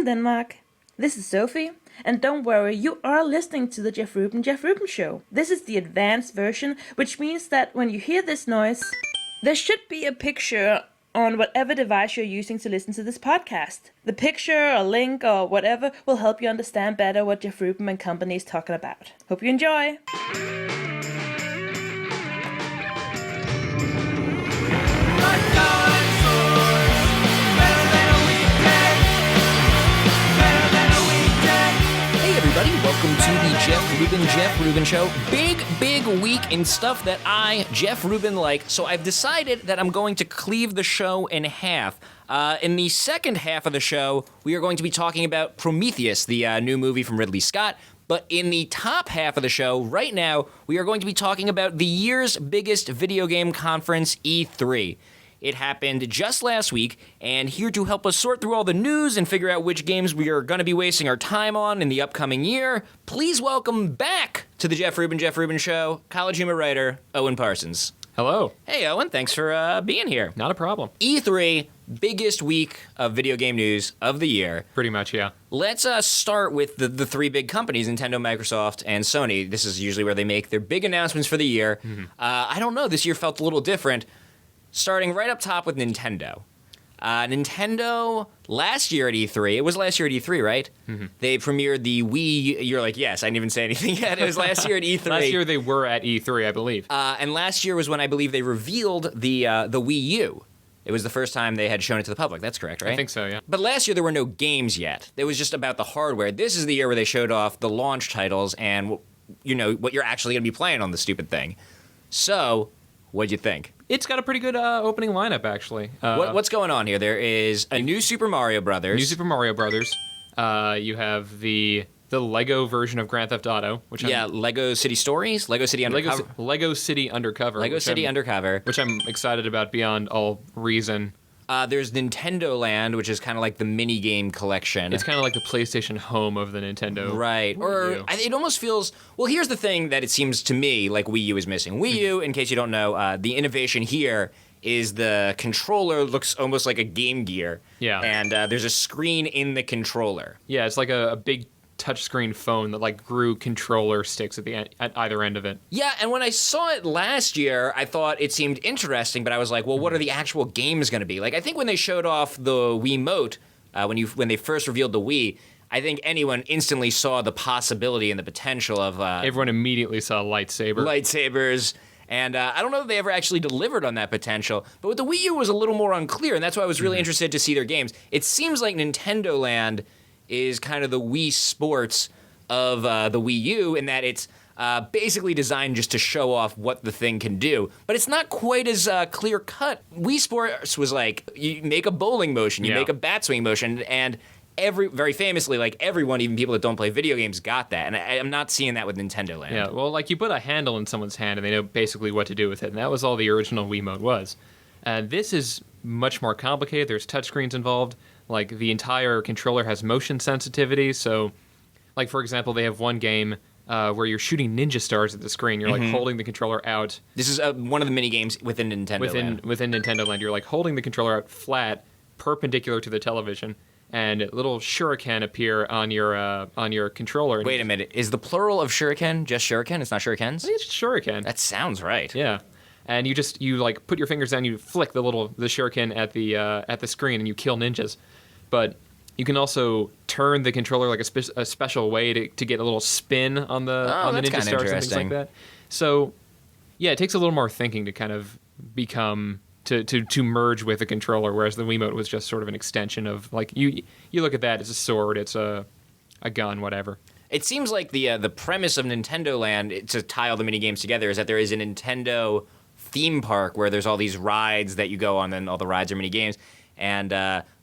Denmark. This is Sophie, and don't worry, you are listening to the Jeff Rubin Show. This is the advanced version, which means that when you hear this noise, there should be a picture on whatever device you're using to listen to this podcast. The picture or link or whatever will help you understand better what Jeff Rubin and company is talking about. Hope you enjoy! Welcome to the Jeff Rubin Show. Big week in stuff that I, Jeff Rubin, like. So I've decided that I'm going to cleave the show in half. In the second half of the show, we are going to be talking about Prometheus, the new movie from Ridley Scott. But in the top half of the show, right now, we are going to be talking about the year's biggest video game conference, E3. It happened just last week, and here to help us sort through all the news and figure out which games we are going to be wasting our time on in the upcoming year, please welcome back to the Jeff Rubin Show, college humor writer, Owen Parsons. Hello. Hey, Owen, thanks for being here. Not a problem. E3, biggest week of video game news of the year. Pretty much, yeah. Let's start with the three big companies, Nintendo, Microsoft, and Sony. This is usually where they make their big announcements for the year. Mm-hmm. I don't know, this year felt a little different. Starting right up top with Nintendo. Nintendo, last year at E3, it was last year at E3, right? Mm-hmm. They premiered the Wii. You're like, yes, I didn't even say anything yet. It was last year at E3. Last year they were at E3, I believe. And last year was when I believe they revealed the Wii U. It was the first time they had shown it to the public. That's correct, right? I think so, yeah. But last year there were no games yet. It was just about the hardware. This is the year where they showed off the launch titles and, you know, what you're actually going to be playing on the stupid thing. So, what'd you think? It's got a pretty good opening lineup, actually. What's going on here? There is a new Super Mario Brothers. New Super Mario Brothers. You have the Lego version of Grand Theft Auto, which Lego City Stories, Lego City Undercover, Lego City Undercover, which I'm excited about beyond all reason. There's Nintendo Land, which is kind of like the mini game collection. It's kind of like the PlayStation home of the Nintendo. Right. Or it almost feels, well, here's the thing that it seems to me like Wii U is missing. Wii U, in case you don't know, the innovation here is the controller looks almost like a Game Gear. Yeah. And there's a screen in the controller. Yeah, it's like a big touchscreen phone that like grew controller sticks at either end of it. Yeah, and when I saw it last year, I thought it seemed interesting, but I was like, well, what are the actual games going to be? Like, I think when they showed off the Wiimote, when they first revealed the Wii, I think anyone instantly saw the possibility and the potential of... everyone immediately saw lightsabers. And I don't know if they ever actually delivered on that potential, but with the Wii U it was a little more unclear, and that's why I was really interested to see their games. It seems like Nintendo Land is kind of the Wii Sports of the Wii U in that it's basically designed just to show off what the thing can do. But it's not quite as clear-cut. Wii Sports was like, you make a bowling motion, you make a bat swing motion, and very famously, like everyone, even people that don't play video games, got that. And I'm not seeing that with Nintendo Land. Yeah, well, like you put a handle in someone's hand and they know basically what to do with it, and that was all the original Wiimote was. This is much more complicated. There's touchscreens involved. Like, the entire controller has motion sensitivity, so, like, for example, they have one game where you're shooting ninja stars at the screen. You're, like, holding the controller out. This is one of the mini-games within Nintendo Land. Within Nintendo Land, you're, like, holding the controller out flat, perpendicular to the television, and little Shuriken appear on your controller. Wait a minute. Is the plural of Shuriken just Shuriken? It's not Shurikens? I think it's Shuriken. That sounds right. Yeah. And you like put your fingers down, you flick the shuriken at the screen, and you kill ninjas. But you can also turn the controller like a special way to get a little spin on the ninja stars and things like that. So yeah, it takes a little more thinking to kind of become to merge with the controller, whereas the Wiimote was just sort of an extension of like you look at that, it's a sword, it's a gun, whatever. It seems like the premise of Nintendo Land, to tie all the mini games together, is that there is a Nintendo theme park where there's all these rides that you go on, and all the rides are mini games, and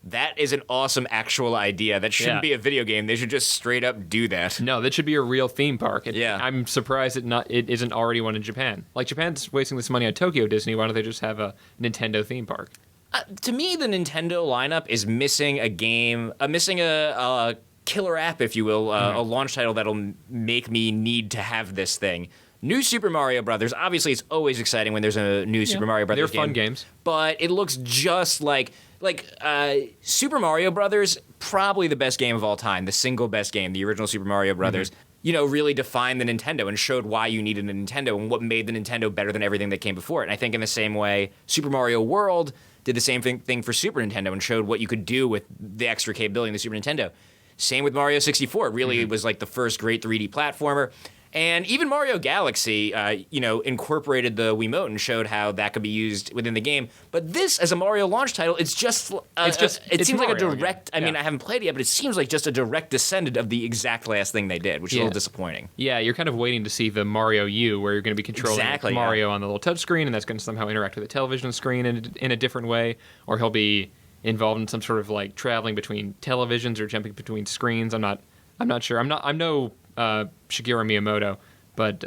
that is an awesome actual idea. That shouldn't be a video game. They should just straight up do that. No, that should be a real theme park. Yeah. I'm surprised it isn't already one in Japan. Like, Japan's wasting this money on Tokyo Disney. Why don't they just have a Nintendo theme park? To me, the Nintendo lineup is missing a game, missing a killer app, if you will, a launch title that'll make me need to have this thing. New Super Mario Brothers. Obviously, it's always exciting when there's a new Super Mario Brothers game. They're fun games. But it looks just like like Super Mario Brothers, probably the best game of all time, the single best game, the original Super Mario Brothers. Really defined the Nintendo and showed why you needed a Nintendo and what made the Nintendo better than everything that came before it. And I think in the same way, Super Mario World did the same thing for Super Nintendo and showed what you could do with the extra capability in the Super Nintendo. Same with Mario 64. Really, it was like the first great 3D platformer. And even Mario Galaxy, incorporated the Wiimote and showed how that could be used within the game. But this, as a Mario launch title, it seems like a direct. I mean, I haven't played it yet, but it seems like just a direct descendant of the exact last thing they did, which is a little disappointing. Yeah, you're kind of waiting to see the Mario U, where you're going to be controlling Mario on the little touch screen, and that's going to somehow interact with the television screen in a different way, or he'll be involved in some sort of like traveling between televisions or jumping between screens. I'm not sure. I'm no Shigeru Miyamoto, but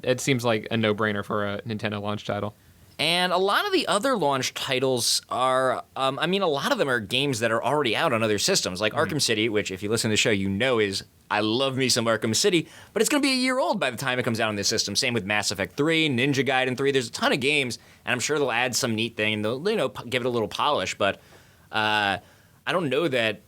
it seems like a no-brainer for a Nintendo launch title. And a lot of the other launch titles are, a lot of them are games that are already out on other systems, like Arkham City, which if you listen to the show, is, I love me some Arkham City, but it's going to be a year old by the time it comes out on this system. Same with Mass Effect 3, Ninja Gaiden 3, there's a ton of games, and I'm sure they'll add some neat thing, and they'll, give it a little polish, but I don't know that,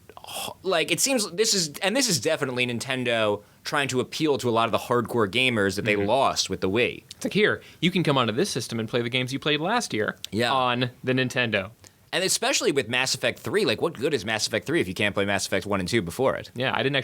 like, it seems, this is definitely Nintendo trying to appeal to a lot of the hardcore gamers that they lost with the Wii. It's like, here, you can come onto this system and play the games you played last year on the Nintendo. And especially with Mass Effect 3, like, what good is Mass Effect 3 if you can't play Mass Effect 1 and 2 before it? Yeah, I didn't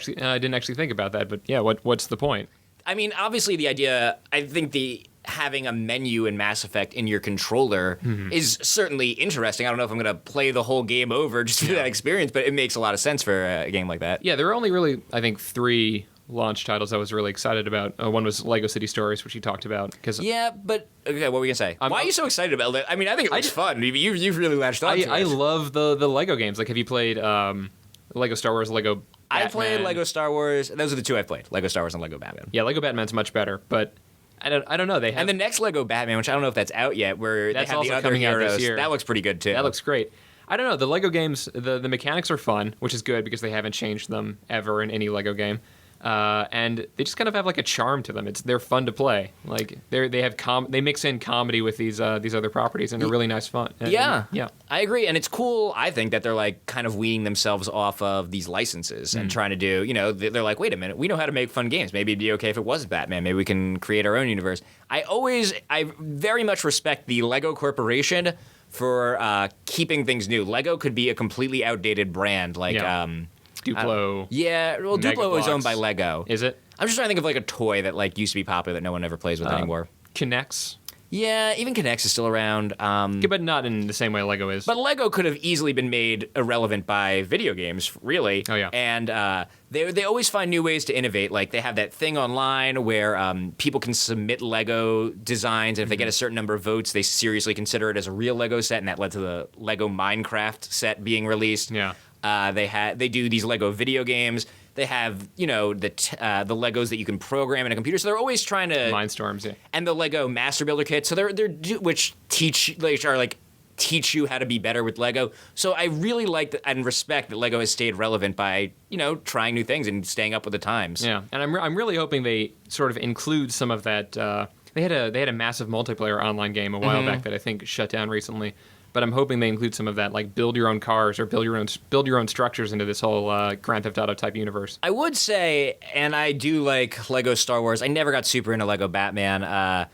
actually think about that, but yeah, what's the point? I mean, obviously the idea, I think having a menu in Mass Effect in your controller is certainly interesting. I don't know if I'm going to play the whole game over just for that experience, but it makes a lot of sense for a game like that. Yeah, there are only really, I think, 3 launch titles I was really excited about. One was Lego City Stories, which you talked about. Yeah, but okay, what were we gonna say? Why are you so excited about it? I mean, I think it looks fun. You've really latched on to it. I love the Lego games. Like, have you played Lego Star Wars, Lego Batman? I played Lego Star Wars. Those are the 2 I've played: Lego Star Wars and Lego Batman. Yeah, Lego Batman's much better, but I don't know. They have, and the next Lego Batman, which I don't know if that's out yet, where that's they have also the other coming heroes. out this year. That looks pretty good too. That looks great. I don't know. The Lego games, the mechanics are fun, which is good because they haven't changed them ever in any Lego game. And they just kind of have like a charm to them. They're fun to play. Like they mix in comedy with these other properties, and they're really nice fun. Yeah, yeah, I agree. And it's cool. I think that they're like kind of weaning themselves off of these licenses and trying to do. They're like, wait a minute, we know how to make fun games. Maybe it'd be okay if it wasn't Batman. Maybe we can create our own universe. I very much respect the Lego Corporation for keeping things new. Lego could be a completely outdated brand, like. Duplo. Duplo is owned by Lego. Is it? I'm just trying to think of like a toy that like used to be popular that no one ever plays with anymore. Kinects. Yeah, even Kinects is still around. But not in the same way Lego is. But Lego could have easily been made irrelevant by video games, really. Oh, yeah. And they always find new ways to innovate. Like, they have that thing online where people can submit Lego designs, and if they get a certain number of votes, they seriously consider it as a real Lego set, and that led to the Lego Minecraft set being released. Yeah. They do these Lego video games. They have, the Legos that you can program in a computer. So they're always trying to Mindstorms, yeah. And the Lego Master Builder kit. So which teach you how to be better with Lego. So I really like and respect that Lego has stayed relevant by, trying new things and staying up with the times. Yeah. And I'm really hoping they sort of include some of that. They had a massive multiplayer online game a while back that I think shut down recently. But I'm hoping they include some of that, like build your own cars or build your own structures into this whole Grand Theft Auto type universe. I would say, and I do like Lego Star Wars. I never got super into Lego Batman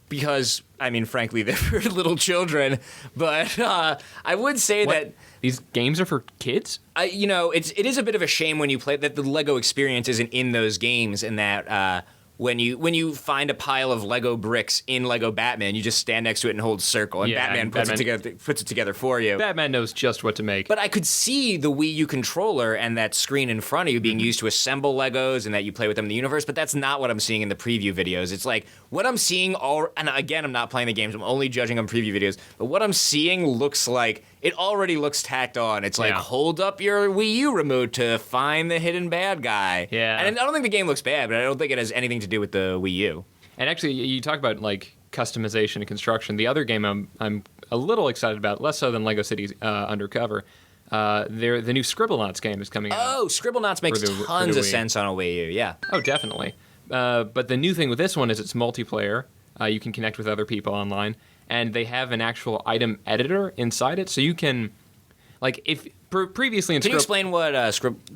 because, frankly, they're for little children. But I would say that these games are for kids. It is a bit of a shame when you play that the Lego experience isn't in those games, and that. When you find a pile of Lego bricks in Lego Batman, you just stand next to it and hold circle, and Batman puts it together for you. Batman knows just what to make. But I could see the Wii U controller and that screen in front of you being used to assemble Legos and that you play with them in the universe, but that's not what I'm seeing in the preview videos. It's like, what I'm seeing, and again, I'm not playing the games, I'm only judging on preview videos, but what I'm seeing looks like, it already looks tacked on. It's like, hold up your Wii U remote to find the hidden bad guy. Yeah. And I don't think the game looks bad, but I don't think it has anything to do with the Wii U. And actually, you talk about like customization and construction. The other game I'm a little excited about, less so than Lego Cities Undercover. The new Scribblenauts game is coming out. Oh, Scribblenauts makes tons of sense on a Wii U, yeah. Oh, definitely. But the new thing with this one is it's multiplayer. You can connect with other people online. and they have an actual item editor inside it, so you can, like, if previously in Can you explain what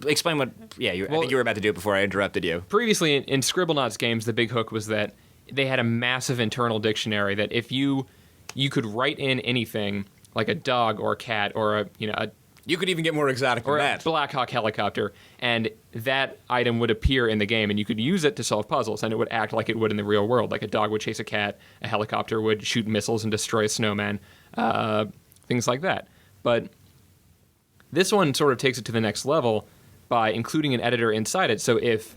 explain what? Yeah, I think you were about to do it before I interrupted you. Previously in Scribblenauts games, the big hook was that they had a massive internal dictionary that if you could write in anything like a dog or a cat or You could even get more exotic than or a that. Black Hawk helicopter, and that item would appear in the game, and you could use it to solve puzzles, and it would act like it would in the real world. Like a dog would chase a cat, a helicopter would shoot missiles and destroy a snowman, things like that. But this one sort of takes it to the next level by including an editor inside it. So if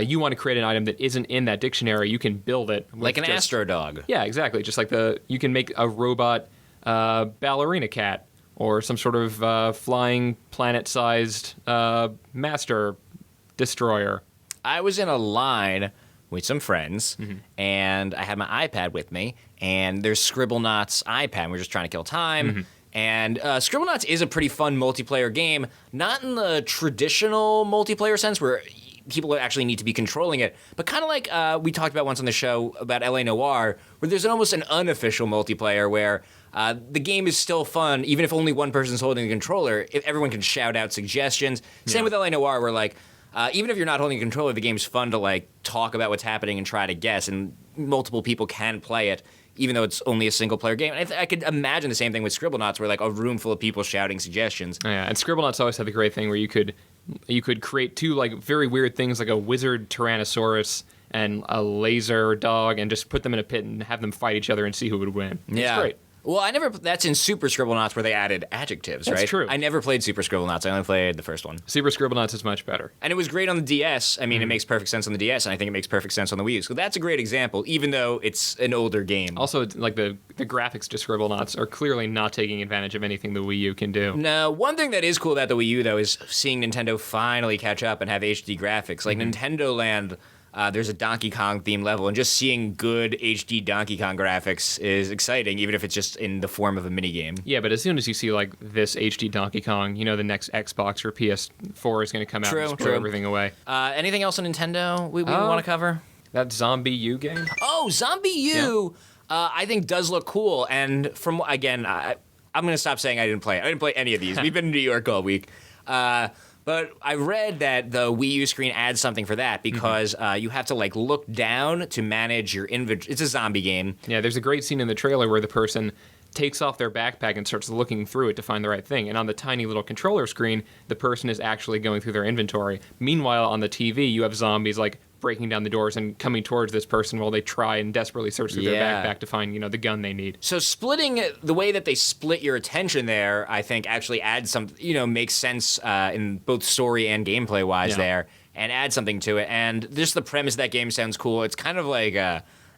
you want to create an item that isn't in that dictionary, you can build it. Like an Astro Dog. Yeah, exactly. Just like you can make a robot ballerina cat or some sort of flying planet-sized master destroyer. I was in a line with some friends, Mm-hmm. and I had my iPad with me, and there's Scribblenauts iPad. We're just trying to kill time. Mm-hmm. And Scribblenauts is a pretty fun multiplayer game, not in the traditional multiplayer sense where people actually need to be controlling it, but kind of like we talked about once on the show about LA Noire, where there's almost an unofficial multiplayer where the game is still fun, even if only one person's holding the controller. If everyone can shout out suggestions. Same with LA Noire, where like even if you're not holding a controller, the game's fun to like talk about what's happening and try to guess, and multiple people can play it, even though it's only a single-player game. And I could imagine the same thing with Scribblenauts, where like a room full of people shouting suggestions. Yeah, and Scribblenauts always had the great thing where you could create two like very weird things, like a wizard Tyrannosaurus and a laser dog, and just put them in a pit and have them fight each other and see who would win. Yeah. It's great. Well, that's in Super Scribblenauts where they added adjectives, right? That's true. I never played Super Scribblenauts. I only played the first one. Super Scribblenauts is much better. And it was great on the DS. I mean, it makes perfect sense on the DS, and I think it makes perfect sense on the Wii U. So that's a great example, even though it's an older game. Also, like the graphics to Scribblenauts are clearly not taking advantage of anything the Wii U can do. Now, one thing that is cool about the Wii U, though, is seeing Nintendo finally catch up and have HD graphics. Like Nintendo Land, there's a Donkey Kong themed level, and just seeing good HD Donkey Kong graphics is exciting, even if it's just in the form of a minigame. Yeah, but as soon as you see like this HD Donkey Kong, you know the next Xbox or PS4 is going to come out and blow everything away. Anything else on Nintendo we want to cover? That Zombie U game? Oh, Zombie U, I think does look cool. And from, again, I'm going to stop saying I didn't play it. I didn't play any of these. We've been in New York all week. But I read that the Wii U screen adds something for that because you have to like look down to manage your inventory. It's a zombie game. Yeah, there's a great scene in the trailer where the person takes off their backpack and starts looking through it to find the right thing. And on the tiny little controller screen, the person is actually going through their inventory. Meanwhile, on the TV, you have zombies like breaking down the doors and coming towards this person while they try and desperately search through their backpack to find, the gun they need. So splitting the way that they split your attention there, I think actually adds some, makes sense in both story and gameplay wise there, and adds something to it. And just the premise of that game sounds cool. It's kind of like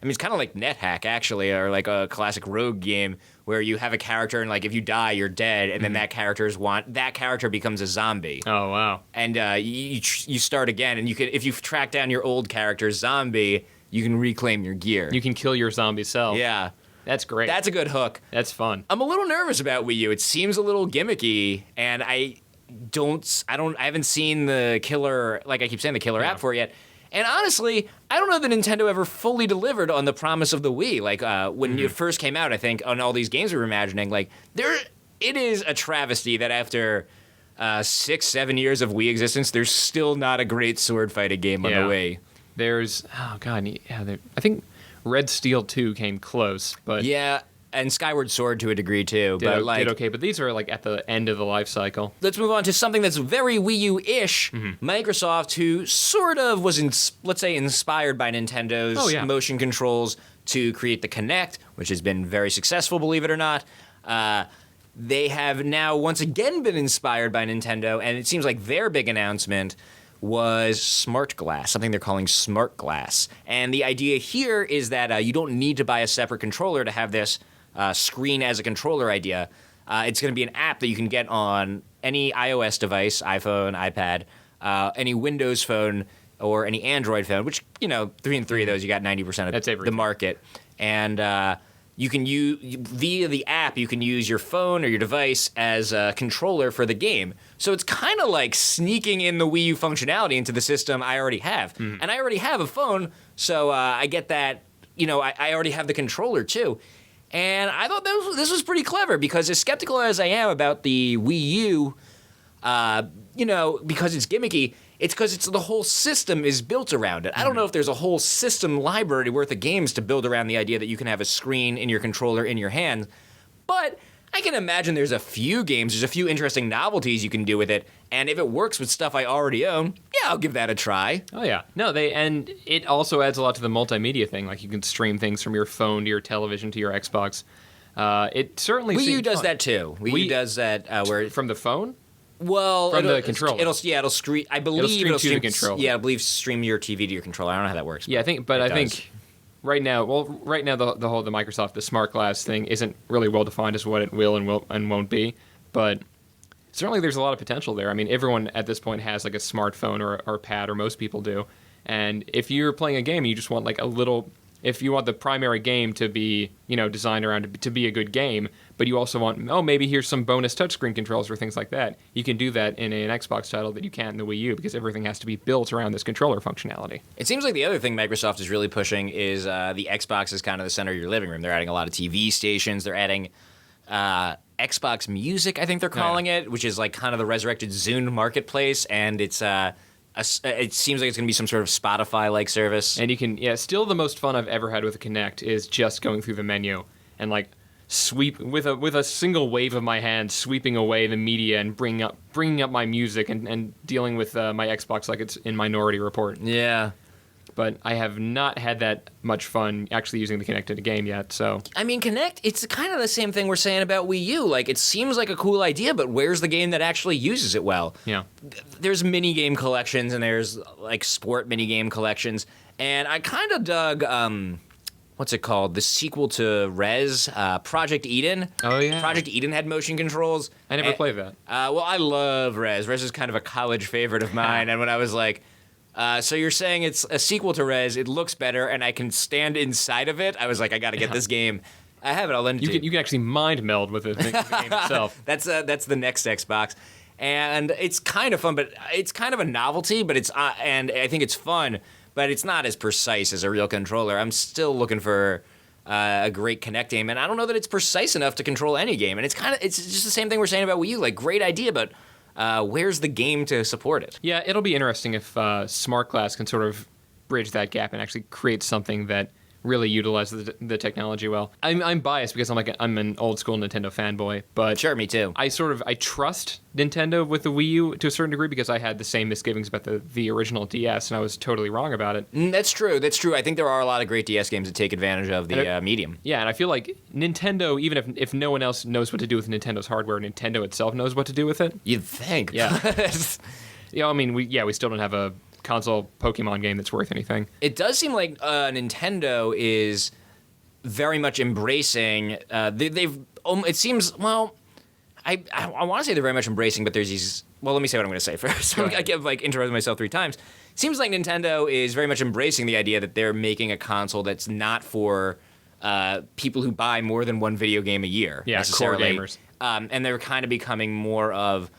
it's kind of like NetHack, actually, or like a classic rogue game where you have a character and, like, if you die, you're dead, and then that character becomes a zombie. Oh, wow. And you start again, and if you track down your old character's zombie, you can reclaim your gear. You can kill your zombie self. Yeah. That's great. That's a good hook. That's fun. I'm a little nervous about Wii U. It seems a little gimmicky, and I haven't seen the killer, like I keep saying, the killer app for it yet. And honestly, I don't know that Nintendo ever fully delivered on the promise of the Wii. Like, when it first came out, I think, on all these games we were imagining, like, it is a travesty that after 6-7 years of Wii existence, there's still not a great sword fighting game on the Wii. There's, I think Red Steel 2 came close, but... Yeah, and Skyward Sword to a degree, too. Did okay, but these are, like, at the end of the life cycle. Let's move on to something that's very Wii U-ish. Microsoft, who sort of was, let's say, inspired by Nintendo's motion controls to create the Kinect, which has been very successful, believe it or not. They have now once again been inspired by Nintendo, and it seems like their big announcement was Smart Glass, something they're calling Smart Glass. And the idea here is that you don't need to buy a separate controller to have this screen as a controller idea. It's going to be an app that you can get on any iOS device, iPhone, iPad, any Windows phone, or any Android phone, which, 3 and 3 of those, you got 90% of the market. And you can use, via the app, you can use your phone or your device as a controller for the game. So it's kind of like sneaking in the Wii U functionality into the system I already have. And I already have a phone, so I get that, I already have the controller too. And I thought this was pretty clever because as skeptical as I am about the Wii U, because it's gimmicky, it's because the whole system is built around it. I don't know if there's a whole system library worth of games to build around the idea that you can have a screen in your controller in your hand, but I can imagine there's a few games, there's a few interesting novelties you can do with it, and if it works with stuff I already own, yeah, I'll give that a try. Oh yeah, no, and it also adds a lot to the multimedia thing. Like you can stream things from your phone to your television to your Xbox. It certainly Wii U does fun. that too. Wii U does that where from the phone. Well, from the controller. It'll stream. I believe it'll stream to the controller. Yeah, I believe stream your TV to your controller. I don't know how that works. Yeah, I think right now the Microsoft the smart glass thing isn't really well defined as what it will and won't be, but certainly there's a lot of potential there. I mean, everyone at this point has like a smartphone or a pad, or most people do. And if you're playing a game and you just want like a little, if you want the primary game to be, designed around to be a good game, but you also want, maybe here's some bonus touchscreen controls or things like that, you can do that in an Xbox title that you can't in the Wii U because everything has to be built around this controller functionality. It seems like the other thing Microsoft is really pushing is the Xbox is kind of the center of your living room. They're adding a lot of TV stations. They're adding Xbox Music, I think they're calling it, which is like kind of the resurrected Zune marketplace, and it's it seems like it's going to be some sort of Spotify-like service. And you can, still the most fun I've ever had with the Kinect is just going through the menu and like sweep with a single wave of my hand, sweeping away the media and bringing up my music and dealing with my Xbox like it's in Minority Report. Yeah. But I have not had that much fun actually using the Kinect in a game yet, so... I mean, Kinect, it's kind of the same thing we're saying about Wii U. Like, it seems like a cool idea, but where's the game that actually uses it well? Yeah. There's mini-game collections, and there's, like, sport mini-game collections. And I kind of dug, what's it called? The sequel to Rez, Project Eden. Oh, yeah. Project Eden had motion controls. I never played that. Well, I love Rez. Rez is kind of a college favorite of mine, and when I was like... so you're saying it's a sequel to Rez, it looks better, and I can stand inside of it? I was like, I gotta get this game. I have it, I'll lend it to you. You can actually mind meld with the game itself. That's the next Xbox. And it's kind of fun, but it's kind of a novelty, but it's and I think it's fun, but it's not as precise as a real controller. I'm still looking for a great Kinect game, and I don't know that it's precise enough to control any game. And it's just the same thing we're saying about Wii U, like great idea, but where's the game to support it? Yeah, it'll be interesting if Smart Glass can sort of bridge that gap and actually create something that really utilizes the technology well. I'm biased because I'm an old school Nintendo fanboy, but sure, me too. I trust Nintendo with the Wii U to a certain degree because I had the same misgivings about the original DS, and I was totally wrong about it. That's true. I think there are a lot of great DS games that take advantage of the medium. Yeah, and I feel like Nintendo, even if no one else knows what to do with Nintendo's hardware, Nintendo itself knows what to do with it. You'd think. Yeah. I mean, we still don't have a console Pokemon game that's worth anything. It does seem like Nintendo is very much embracing. It seems, well, I want to say they're very much embracing, but there's these. Well, let me say what I'm going to say first. I kept interrupting myself 3 times. It seems like Nintendo is very much embracing the idea that they're making a console that's not for people who buy more than one video game a year. Yeah, necessarily. core gamers. And they're kind of becoming more of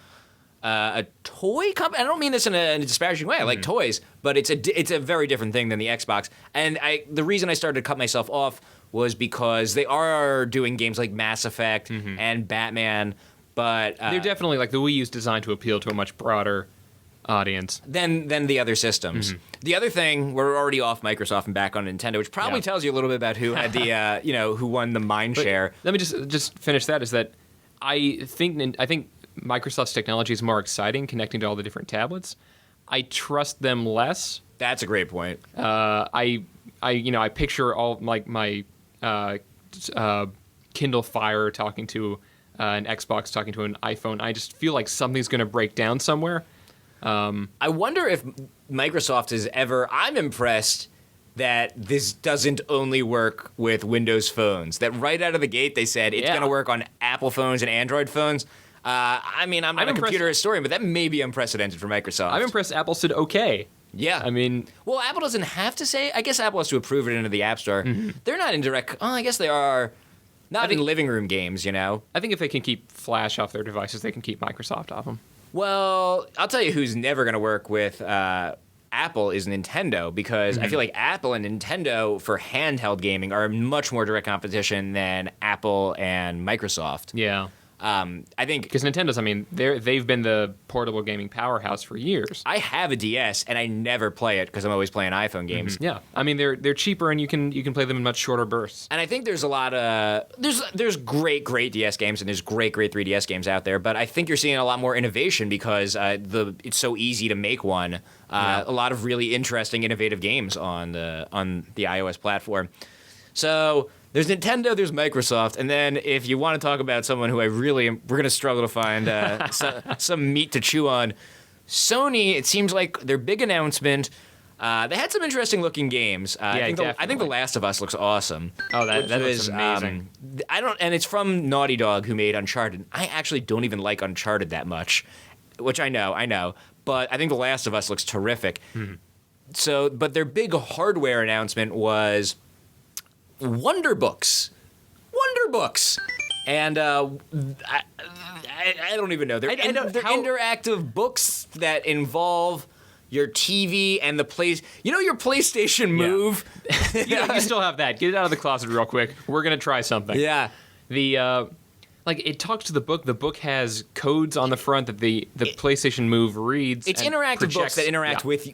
a toy company. I don't mean this in a disparaging way. I like toys, but it's a very different thing than the Xbox. And the reason I started to cut myself off was because they are doing games like Mass Effect and Batman, but they're definitely like the Wii U's designed to appeal to a much broader audience than the other systems. The other thing, we're already off Microsoft and back on Nintendo, which probably tells you a little bit about who had the who won the mind share. Let me just finish that. Is that I think Microsoft's technology is more exciting, connecting to all the different tablets. I trust them less. That's a great point. I picture all like my Kindle Fire talking to an Xbox, talking to an iPhone. I just feel like something's going to break down somewhere. I wonder if Microsoft has ever. I'm impressed that this doesn't only work with Windows phones. That right out of the gate they said it's going to work on Apple phones and Android phones. I mean, I'm not a computer historian, but that may be unprecedented for Microsoft. I'm impressed Apple said okay. Yeah. I mean... Well, Apple doesn't have to say... I guess Apple has to approve it into the App Store. They're not in direct... Oh, I guess they are... Not in living room games, I think if they can keep Flash off their devices, they can keep Microsoft off them. Well, I'll tell you who's never going to work with Apple Apple is Nintendo, because I feel like Apple and Nintendo for handheld gaming are much more direct competition than Apple and Microsoft. Yeah. I think Because Nintendo's, I mean, they've been the portable gaming powerhouse for years. I have a DS and I never play it because I'm always playing iPhone games. Yeah, I mean they're cheaper and you can play them in much shorter bursts. And I think there's a lot of there's great DS games and there's great 3DS games out there, but I think you're seeing a lot more innovation because it's so easy to make one. A lot of really interesting, innovative games on the iOS platform. So there's Nintendo, there's Microsoft, and then if you want to talk about someone who we're going to struggle to find some meat to chew on, Sony. It seems like their big announcement. They had some interesting looking games. I think The Last of Us looks awesome. Oh, that looks amazing. And it's from Naughty Dog, who made Uncharted. I actually don't even like Uncharted that much, which I know, but I think The Last of Us looks terrific. So, but their big hardware announcement was Wonder Books, and I don't even know. They're interactive books that involve your TV and your PlayStation Move. You still have that. Get it out of the closet real quick. We're gonna try something. Yeah. It talks to the book. The book has codes on the front that the PlayStation Move reads. It's and interactive projects. books that interact with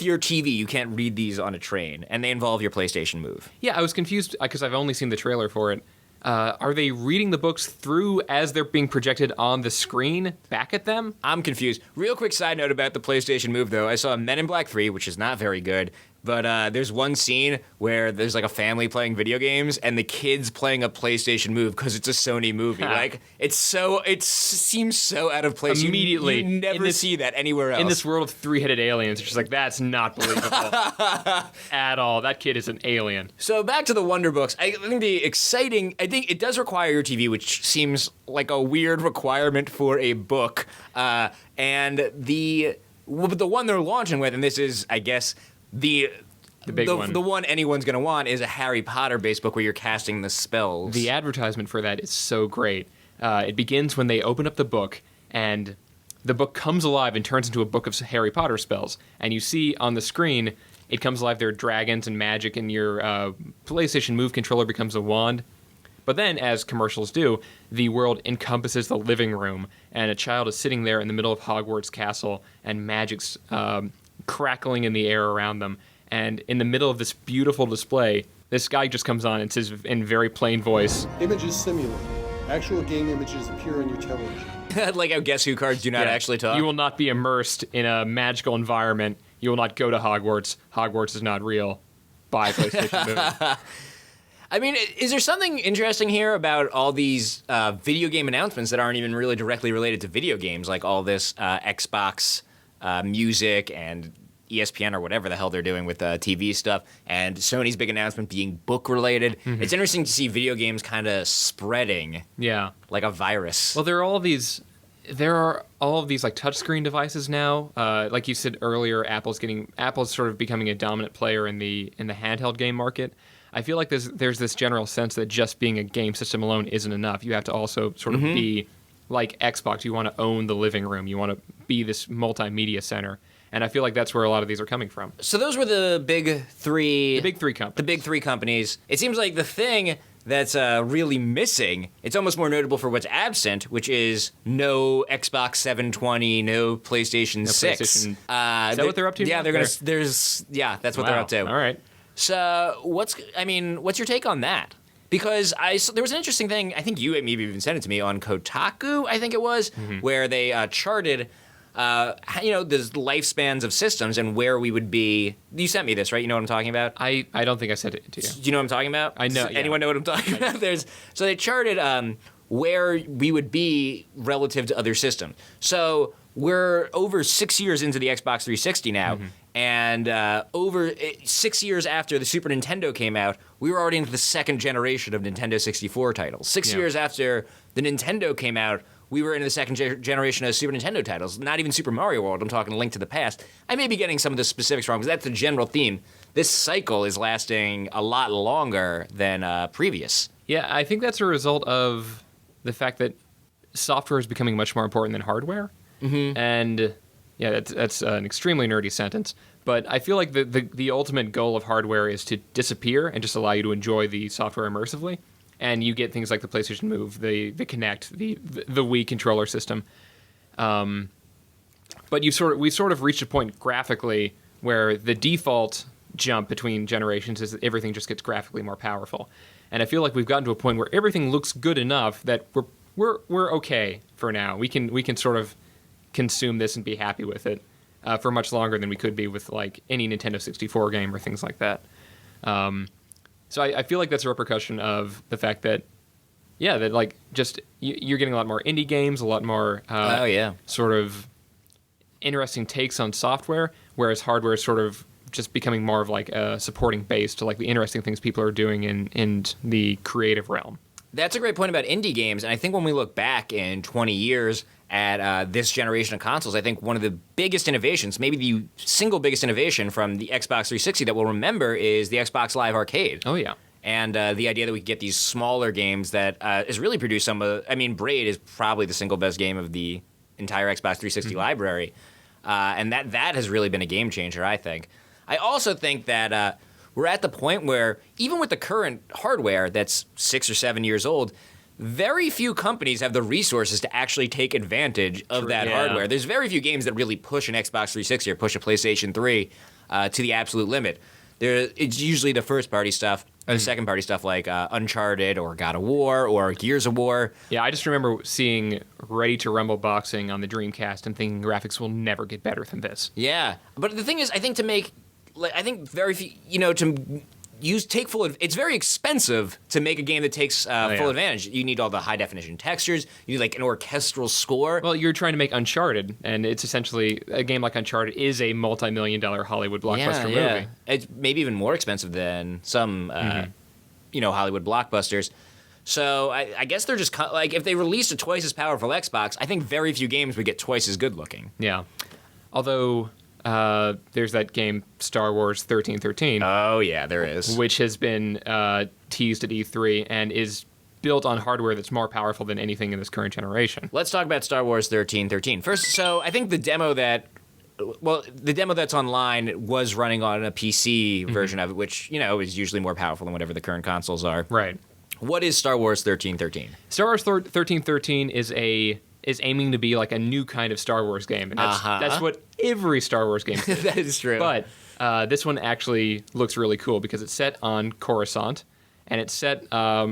your TV. You can't read these on a train, and they involve your PlayStation Move. Yeah, I was confused because I've only seen the trailer for it. Are they reading the books through as they're being projected on the screen back at them? I'm confused. Real quick side note about the PlayStation Move, though. I saw Men in Black 3, which is not very good, but there's one scene where there's like a family playing video games and the kid's playing a PlayStation Move because it's a Sony movie. Like, it seems so out of place. Immediately. You never see that anywhere else. In this world of three-headed aliens, it's just like, that's not believable at all. That kid is an alien. So back to the Wonder Books. I think I think it does require your TV, which seems like a weird requirement for a book. And the one they're launching with, and this is, I guess, the big one. The one anyone's going to want is a Harry Potter-based book where you're casting the spells. The advertisement for that is so great. It begins when they open up the book, and the book comes alive and turns into a book of Harry Potter spells. And you see on the screen, it comes alive, there are dragons and magic, and your PlayStation Move controller becomes a wand. But then, as commercials do, the world encompasses the living room, and a child is sitting there in the middle of Hogwarts Castle, and magic's crackling in the air around them. And in the middle of this beautiful display, this guy just comes on and says in very plain voice, "Images simulated. Actual game images appear on your television." Like how Guess Who cards do not actually talk. You will not be immersed in a magical environment. You will not go to Hogwarts. Hogwarts is not real. Buy PlayStation Move. I mean, is there something interesting here about all these video game announcements that aren't even really directly related to video games, like all this Xbox music and ESPN or whatever the hell they're doing with TV stuff, and Sony's big announcement being book-related? It's interesting to see video games kind of spreading like a virus. Well, there are all of these like touchscreen devices now. Like you said earlier, Apple's sort of becoming a dominant player in the handheld game market. I feel like there's this general sense that just being a game system alone isn't enough. You have to also sort of be like Xbox. You want to own the living room. You want to be this multimedia center. And I feel like that's where a lot of these are coming from. So those were the big three. The big three companies. The big three companies. It seems like the thing that's really missing, it's almost more notable for what's absent, which is no Xbox 720, no PlayStation 6. PlayStation. Is that what they're up to? Yeah, now? that's what they're up to. All right. So what's your take on that? Because there was an interesting thing, I think you maybe even sent it to me on Kotaku, I think it was, where they charted the lifespans of systems and where we would be. You sent me this, right? You know what I'm talking about? I don't think I sent it to you. Do you know what I'm talking about? I know. Does anyone know what I'm talking about? So they charted where we would be relative to other systems. So we're over 6 years into the Xbox 360 now, and over 6 years after the Super Nintendo came out, we were already into the second generation of Nintendo 64 titles. 6 years after the Nintendo came out, we were in the second generation of Super Nintendo titles. Not even Super Mario World. I'm talking Link to the Past. I may be getting some of the specifics wrong, because that's the general theme. This cycle is lasting a lot longer than previous. Yeah, I think that's a result of the fact that software is becoming much more important than hardware. And Yeah, that's an extremely nerdy sentence. But I feel like the ultimate goal of hardware is to disappear and just allow you to enjoy the software immersively. And you get things like the PlayStation Move, the Kinect, the Wii controller system. But we've sort of reached a point graphically where the default jump between generations is that everything just gets graphically more powerful. And I feel like we've gotten to a point where everything looks good enough that we're okay for now. We can sort of consume this and be happy with it for much longer than we could be with like any Nintendo 64 game or things like that. So I feel like that's a repercussion of the fact that, yeah, that like just you're getting a lot more indie games, a lot more sort of interesting takes on software, whereas hardware is sort of just becoming more of like a supporting base to like the interesting things people are doing in the creative realm. That's a great point about indie games, and I think when we look back in 20 years at this generation of consoles, I think one of the biggest innovations, maybe the single biggest innovation from the Xbox 360 that we'll remember is the Xbox Live Arcade. Oh, yeah. And the idea that we could get these smaller games that has really produced some of... I mean, Braid is probably the single best game of the entire Xbox 360 library, and that has really been a game changer, I think. I also think that we're at the point where, even with the current hardware that's 6 or 7 years old, very few companies have the resources to actually take advantage of that hardware. There's very few games that really push an Xbox 360 or push a PlayStation 3 to the absolute limit. It's usually the first-party stuff, or the second-party stuff like Uncharted or God of War or Gears of War. Yeah, I just remember seeing Ready to Rumble Boxing on the Dreamcast and thinking graphics will never get better than this. Yeah, but the thing is, I think very few, take full. It's very expensive to make a game that takes full advantage. You need all the high definition textures. You need like an orchestral score. Well, you're trying to make Uncharted, and it's essentially a game like Uncharted is a multi-million-dollar Hollywood blockbuster movie. It's maybe even more expensive than some, Hollywood blockbusters. So I guess they're just like, if they released a twice as powerful Xbox, I think very few games would get twice as good looking. Yeah, although. There's that game Star Wars 1313. Oh, yeah, there is. Which has been teased at E3 and is built on hardware that's more powerful than anything in this current generation. Let's talk about Star Wars 1313. First, so I think the demo that's online was running on a PC version of it, which, is usually more powerful than whatever the current consoles are. Right. What is Star Wars 1313? Star Wars 1313 is aiming to be like a new kind of Star Wars game, and that's what every Star Wars game is. That is true. But this one actually looks really cool because it's set on Coruscant, and it's set...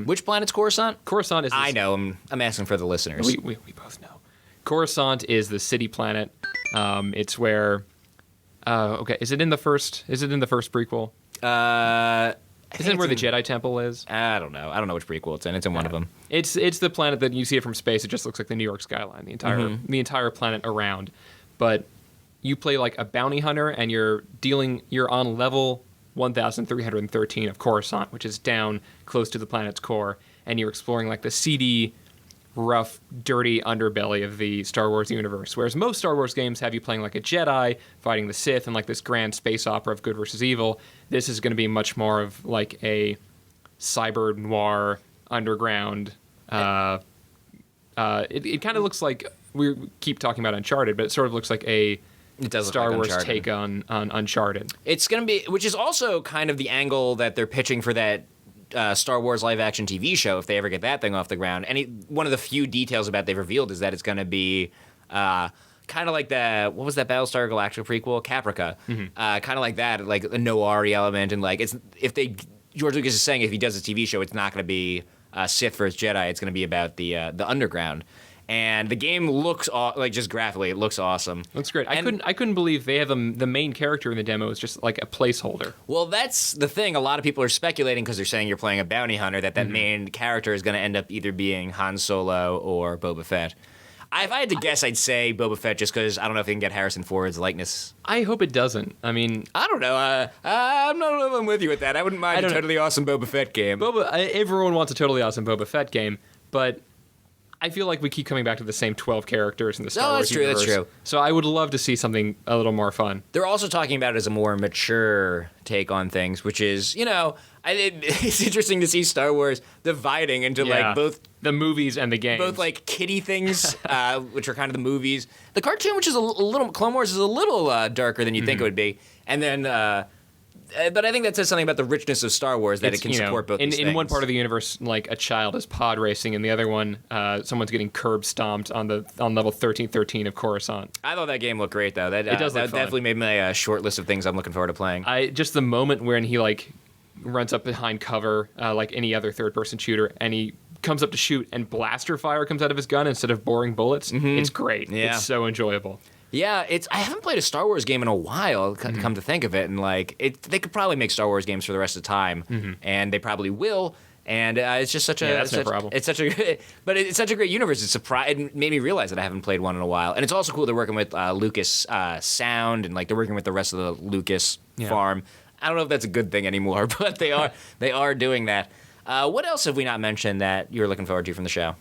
Which planet's Coruscant? Coruscant is... I know. I'm asking for the listeners. We both know. Coruscant is the city planet. It's where... okay, is it in the first prequel? Isn't it where the Jedi Temple is? I don't know. I don't know which prequel it's in. It's in one of them. It's the planet that you see it from space. It just looks like the New York skyline, the entire planet around. But you play like a bounty hunter, and you're on level 1,313 of Coruscant, which is down close to the planet's core, and you're exploring like the seedy, rough, dirty underbelly of the Star Wars universe. Whereas most Star Wars games have you playing like a Jedi, fighting the Sith, and like this grand space opera of good versus evil. This is going to be much more of like a cyber noir underground. It kind of looks like, we keep talking about Uncharted, but it sort of looks like a Star Wars Uncharted take on Uncharted. It's going to be, which is also kind of the angle that they're pitching for that Star Wars live-action TV show, if they ever get that thing off the ground. And one of the few details about they've revealed is that it's going to be kind of like what was that Battlestar Galactica prequel? Caprica. Kind of like that, like a noir-y element. And like, George Lucas is saying if he does a TV show, it's not going to be Sith versus Jedi. It's going to be about the underground. And the game looks just graphically, it looks awesome. That's great. I couldn't believe they have the main character in the demo is just like a placeholder. Well, that's the thing. A lot of people are speculating because they're saying you're playing a bounty hunter that main character is going to end up either being Han Solo or Boba Fett. If I had to guess, I'd say Boba Fett just because I don't know if they can get Harrison Ford's likeness. I hope it doesn't. I mean, I don't know. I'm not I'm with you with that. I wouldn't mind a totally awesome Boba Fett game. Everyone wants a totally awesome Boba Fett game, but I feel like we keep coming back to the same 12 characters in the Star Wars that's true, universe. that's true. So I would love to see something a little more fun. They're also talking about it as a more mature take on things, which is, it's interesting to see Star Wars dividing into like both the movies and the games. both like kiddie things, which are kind of the movies. The cartoon, which is a little Clone Wars, is a little darker than you think it would be, and then. But I think that says something about the richness of Star Wars that it can support both these things. In one part of the universe, like a child is pod racing, and the other one, someone's getting curb stomped on level 1313 of Coruscant. I thought that game looked great, though. That It does look that fun. definitely made my short list of things I'm looking forward to playing. Just the moment when he like runs up behind cover, like any other third-person shooter, and he comes up to shoot, and blaster fire comes out of his gun instead of boring bullets. It's great. Yeah. It's so enjoyable. Yeah, I haven't played a Star Wars game in a while. Come to think of it, and like they could probably make Star Wars games for the rest of the time, and they probably will. And it's just such a that's no problem. It's such a but it's such a great universe. It made me realize that I haven't played one in a while, and it's also cool they're working with Lucas Sound, and like they're working with the rest of the Lucas farm. I don't know if that's a good thing anymore, but they are doing that. What else have we not mentioned that you're looking forward to from the show?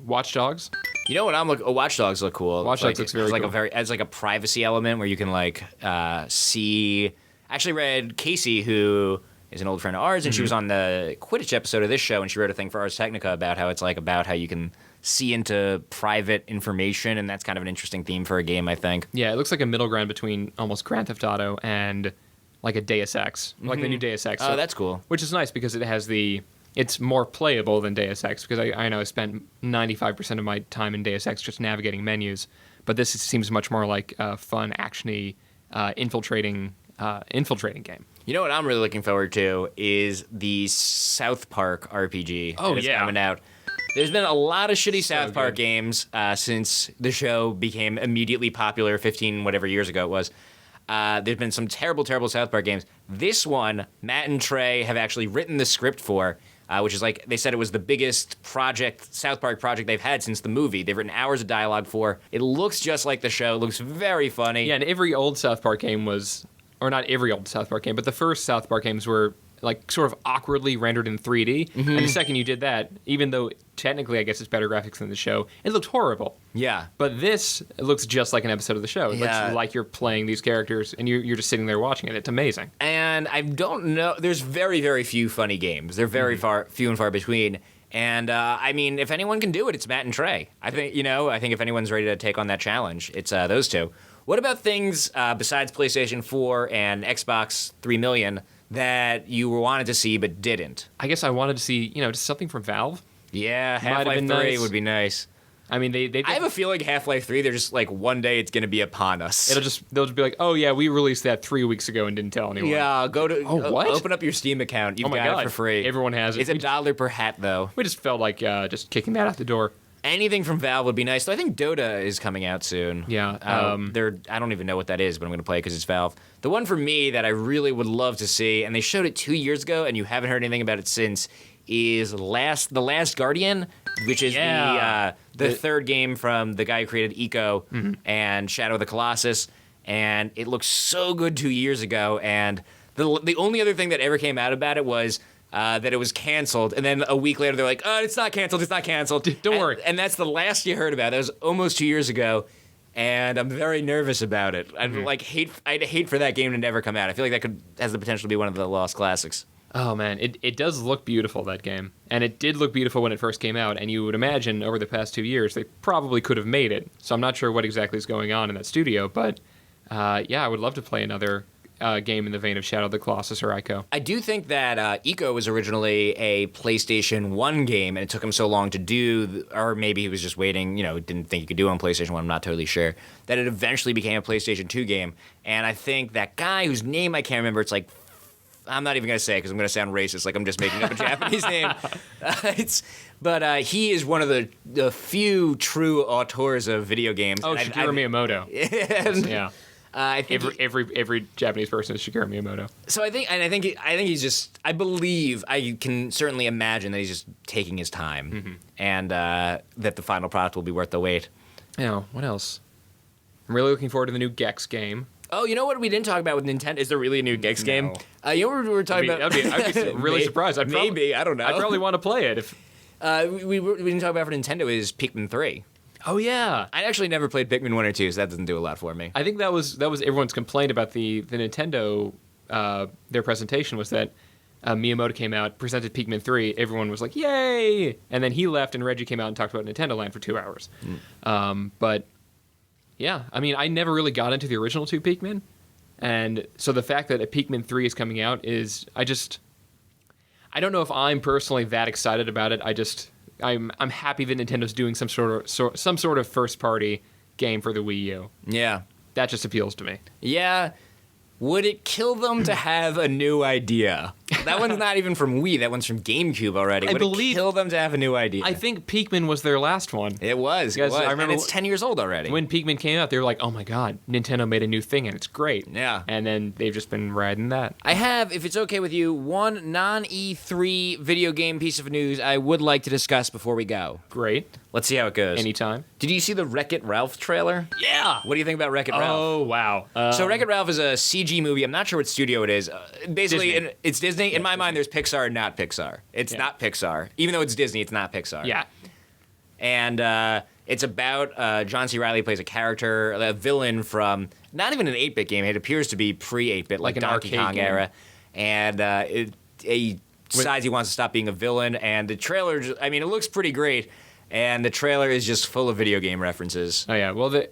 Watch Dogs. You know what I'm looking? Watch Dogs look cool. Watch Dogs looks very cool. As like a privacy element where you can like see. I actually read Casey, who is an old friend of ours, and she was on the Quidditch episode of this show, and she wrote a thing for Ars Technica about how it's like about how you can see into private information, and that's kind of an interesting theme for a game, I think. Yeah, it looks like a middle ground between almost Grand Theft Auto and like a Deus Ex, like the new Deus Ex. Oh, that's cool. Which is nice because it has it's more playable than Deus Ex, because I know I spent 95% of my time in Deus Ex just navigating menus, but this seems much more like a fun, actiony, infiltrating game. You know what I'm really looking forward to is the South Park RPG that is coming out. There's been a lot of shitty South Park games since the show became immediately popular 15 whatever years ago it was. There's been some terrible, terrible South Park games. This one, Matt and Trey have actually written the script for, which is like, they said it was the biggest South Park project they've had since the movie. They've written hours of dialogue for. It looks just like the show. It looks very funny. Yeah, and every old South Park game or not every old South Park game, but the first South Park games were like sort of awkwardly rendered in 3D. And the second you did that, even though technically I guess it's better graphics than the show, it looked horrible. Yeah. But this looks just like an episode of the show. It looks like you're playing these characters and you're just sitting there watching it. It's amazing. And I don't know, there's very, very few funny games. They're very few and far between. And I mean, if anyone can do it, it's Matt and Trey. I think if anyone's ready to take on that challenge, it's those two. What about things besides PlayStation 4 and Xbox 3 million that you wanted to see but didn't? I guess I wanted to see, just something from Valve. Yeah, Half-Life 3 would be nice. I mean, I have a feeling Half-Life 3, they're just like, one day it's going to be upon us. they'll just be like, oh yeah, we released that 3 weeks ago and didn't tell anyone. Yeah, what? Open up your Steam account. You've got it for free. Everyone has it. It's $1 per hat, though. We just felt like just kicking that out the door. Anything from Valve would be nice. So I think Dota is coming out soon. Yeah. I don't even know what that is, but I'm going to play it because it's Valve. The one for me that I really would love to see, and they showed it 2 years ago, and you haven't heard anything about it since, is The Last Guardian, which is the third game from the guy who created Eco and Shadow of the Colossus. And it looked so good 2 years ago, and the only other thing that ever came out about it was that it was canceled, and then a week later they're like, "Oh, it's not canceled. It's not canceled. Don't worry." And that's the last you heard about it. That was almost 2 years ago, and I'm very nervous about it. I'd hate for that game to never come out. I feel like that has the potential to be one of the lost classics. Oh man, it does look beautiful, that game, and it did look beautiful when it first came out. And you would imagine over the past 2 years they probably could have made it. So I'm not sure what exactly is going on in that studio, but I would love to play another game in the vein of Shadow of the Colossus or Ico. I do think that Eco was originally a PlayStation 1 game, and it took him so long to do, or maybe he was just waiting, didn't think he could do it on PlayStation 1, I'm not totally sure, that it eventually became a PlayStation 2 game. And I think that guy whose name I can't remember, it's like, I'm not even going to say it because I'm going to sound racist, like I'm just making up a Japanese name. But he is one of the few true auteurs of video games. Oh, Shigeru Miyamoto. Yeah. I think every Japanese person is Shigeru Miyamoto. So I think he's just. I believe I can certainly imagine that he's just taking his time, and that the final product will be worth the wait. What else? I'm really looking forward to the new Gex game. Oh, you know what we didn't talk about with Nintendo? Is there really a new Gex game? You know what we were talking about? I'd be really surprised. I don't know. I'd probably want to play it if. We didn't talk about for Nintendo is Pikmin 3. Oh yeah, I actually never played Pikmin 1 or 2, so that doesn't do a lot for me. I think that was everyone's complaint about the Nintendo their presentation was that Miyamoto came out, presented Pikmin 3, everyone was like, yay! And then he left and Reggie came out and talked about Nintendo Land for 2 hours. But yeah, I mean, I never really got into the original two Pikmin. And so the fact that a Pikmin 3 is coming out is, I don't know if I'm personally that excited about it. I'm happy that Nintendo's doing some sort of first party game for the Wii U. Yeah. That just appeals to me. Yeah. Would it kill them to have a new idea? That one's not even from Wii. That one's from GameCube already. Would it kill them to have a new idea? I think Pikmin was their last one. It was. Because I remember and it's 10 years old already. When Pikmin came out, they were like, oh my god, Nintendo made a new thing and it's great. Yeah. And then they've just been riding that. I have, if it's okay with you, one non-E3 video game piece of news I would like to discuss before we go. Great. Let's see how it goes. Anytime. Did you see the Wreck-It Ralph trailer? Yeah! What do you think about Wreck-It Ralph? Oh, wow. So Wreck-It Ralph is a CG movie. I'm not sure what studio it is. Basically, Disney. It's Disney. In my mind, there's Pixar and not Pixar. It's not Pixar. Even though it's Disney, it's not Pixar. Yeah. And it's about John C. Reilly plays a character, a villain from not even an 8-bit game. It appears to be pre-8-bit, like an Donkey arcade Kong game. era. And he decides he wants to stop being a villain. And the trailer, I mean, it looks pretty great. And the trailer is just full of video game references. Oh, yeah. Well,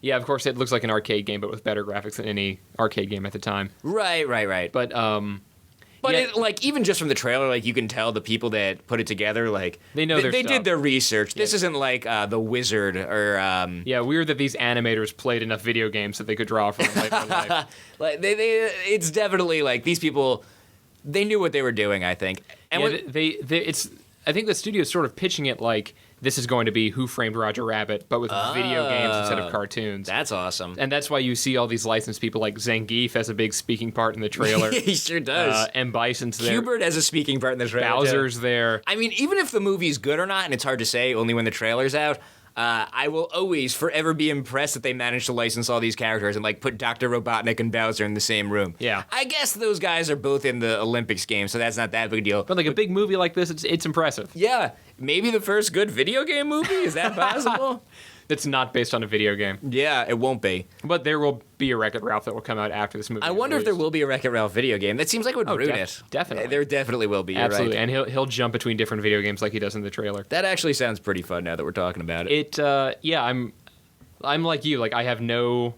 yeah, of course, it looks like an arcade game, but with better graphics than any arcade game at the time. Right. But, But yeah. it, like, even just from the trailer, like, you can tell the people that put it together, like, They know their they stuff. did their research. This isn't like The Wizard or yeah, weird that these animators played enough video games that they could draw from later in life. like they it's definitely like these people, they knew what they were doing, I think. And Yeah, I think the studio's sort of pitching it like this is going to be Who Framed Roger Rabbit, but with video games instead of cartoons. that's awesome. And that's why you see all these licensed people like Zangief has a big speaking part in the trailer. He sure does. And Bison's there. Hubert has a speaking part in the trailer. Bowser's too. there. I mean, even if the movie's good or not, and it's hard to say only when the trailer's out, I will always forever be impressed that they managed to license all these characters and like put Dr. Robotnik and Bowser in the same room. Yeah. I guess those guys are both in the Olympics game, so that's not that big a deal. But like a big movie like this, it's impressive. Yeah, maybe the first good video game movie? Is that possible? It's not based on a video game. Yeah, it won't be. But there will be a Wreck-It Ralph that will come out after this movie. I wonder if there will be a Wreck-It Ralph video game. That seems like it would ruin it. Definitely. There definitely will be. You're Absolutely, right. and he'll jump between different video games like he does in the trailer. That actually sounds pretty fun now that we're talking about it. Yeah, I'm like you. Like I have no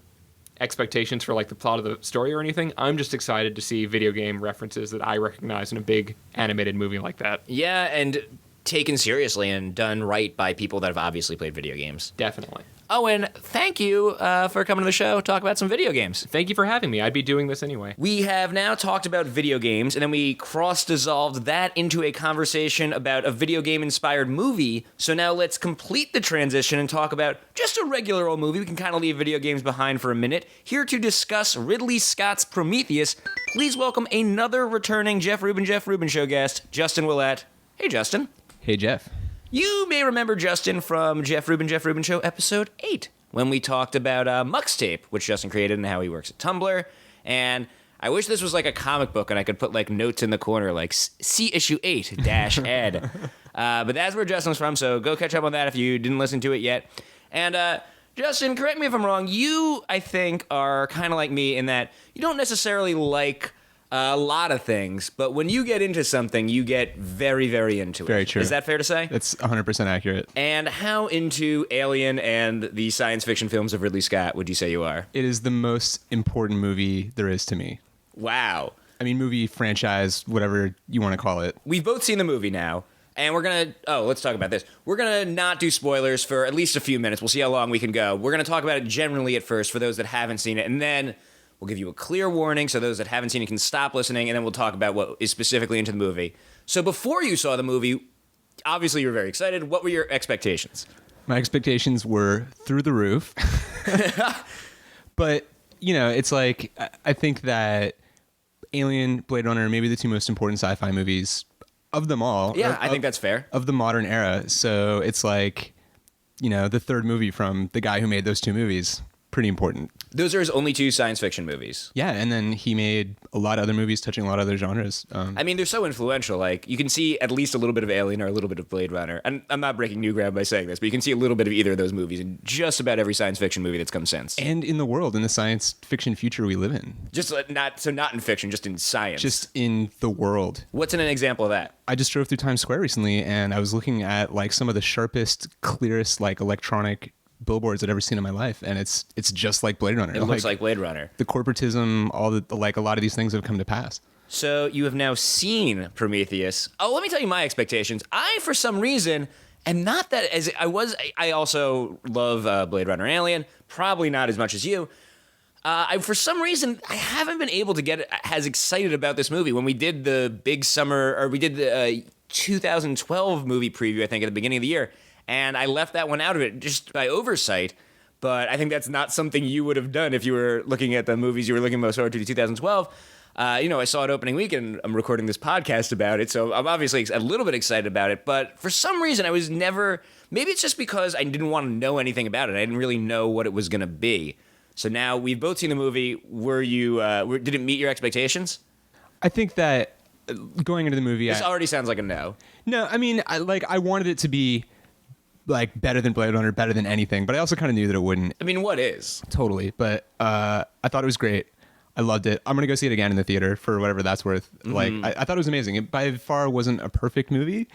expectations for like the plot of the story or anything. I'm just excited to see video game references that I recognize in a big animated movie like that. Yeah, and taken seriously and done right by people that have obviously played video games. Definitely. Owen, thank you for coming to the show, talk about some video games. Thank you for having me. I'd be doing this anyway. We have now talked about video games, and then we cross-dissolved that into a conversation about a video game-inspired movie. So now let's complete the transition and talk about just a regular old movie. We can kind of leave video games behind for a minute. Here to discuss Ridley Scott's Prometheus, please welcome another returning Jeff Rubin Show guest, Justin Willett. Hey, Justin. Hey, Jeff. You may remember Justin from Jeff Rubin Show episode 8, when we talked about Muxtape, which Justin created and how he works at Tumblr. And I wish this was like a comic book and I could put like notes in the corner like see issue 8-ed. But that's where Justin's from, so go catch up on that if you didn't listen to it yet. And Justin, correct me if I'm wrong, you, I think, are kind of like me in that you don't necessarily like a lot of things, but when you get into something, you get very, very into it. Very true. Is that fair to say? That's 100% accurate. And how into Alien and the science fiction films of Ridley Scott would you say you are? It is the most important movie there is to me. Wow. I mean, movie, franchise, whatever you want to call it. We've both seen the movie now, and we're going to... let's talk about this. We're going to not do spoilers for at least a few minutes. We'll see how long we can go. We're going to talk about it generally at first for those that haven't seen it, and then we'll give you a clear warning so those that haven't seen it can stop listening, and then we'll talk about what is specifically into the movie. So before you saw the movie, obviously you were very excited. What were your expectations? My expectations were through the roof. But, you know, it's like, I think that Alien, Blade Runner, maybe the two most important sci-fi movies of them all. Yeah, I think that's fair. Of the modern era. So it's like, you know, the third movie from the guy who made those two movies. pretty important. Those are his only 2 science fiction movies. Yeah, and then he made a lot of other movies touching a lot of other genres. I mean, they're so influential. Like, you can see at least a little bit of Alien or a little bit of Blade Runner. And I'm not breaking new ground by saying this, but you can see a little bit of either of those movies in just about every science fiction movie that's come since. And in the world, in the science fiction future we live in. Just not in fiction, just in science. Just in the world. What's an example of that? I just drove through Times Square recently, and I was looking at like some of the sharpest, clearest like electronic billboards I'd ever seen in my life, and it's just like Blade Runner. It looks like Blade Runner. The corporatism, all the like, a lot of these things have come to pass. So you have now seen Prometheus. Oh, let me tell you my expectations. I, for some reason, am not that as I was. I also love Blade Runner Alien, probably not as much as you. For some reason, I haven't been able to get as excited about this movie. When we did the big summer, or we did the 2012 movie preview, I think, at the beginning of the year, and I left that one out of it just by oversight. But I think that's not something you would have done if you were looking at the movies you were looking most forward to 2012. I saw it opening week, and I'm recording this podcast about it, so I'm obviously a little bit excited about it. But for some reason, I was never. Maybe it's just because I didn't want to know anything about it. I didn't really know what it was going to be. So now we've both seen the movie. Did it meet your expectations? I think that going into the movie, This already sounds like a no. No, I mean, I wanted it to be like better than Blade Runner, better than anything, but I also kind of knew that it wouldn't. I mean, what is? Totally, but I thought it was great. I loved it. I'm gonna go see it again in the theater for whatever that's worth. Mm-hmm. Like, I thought it was amazing. It by far wasn't a perfect movie.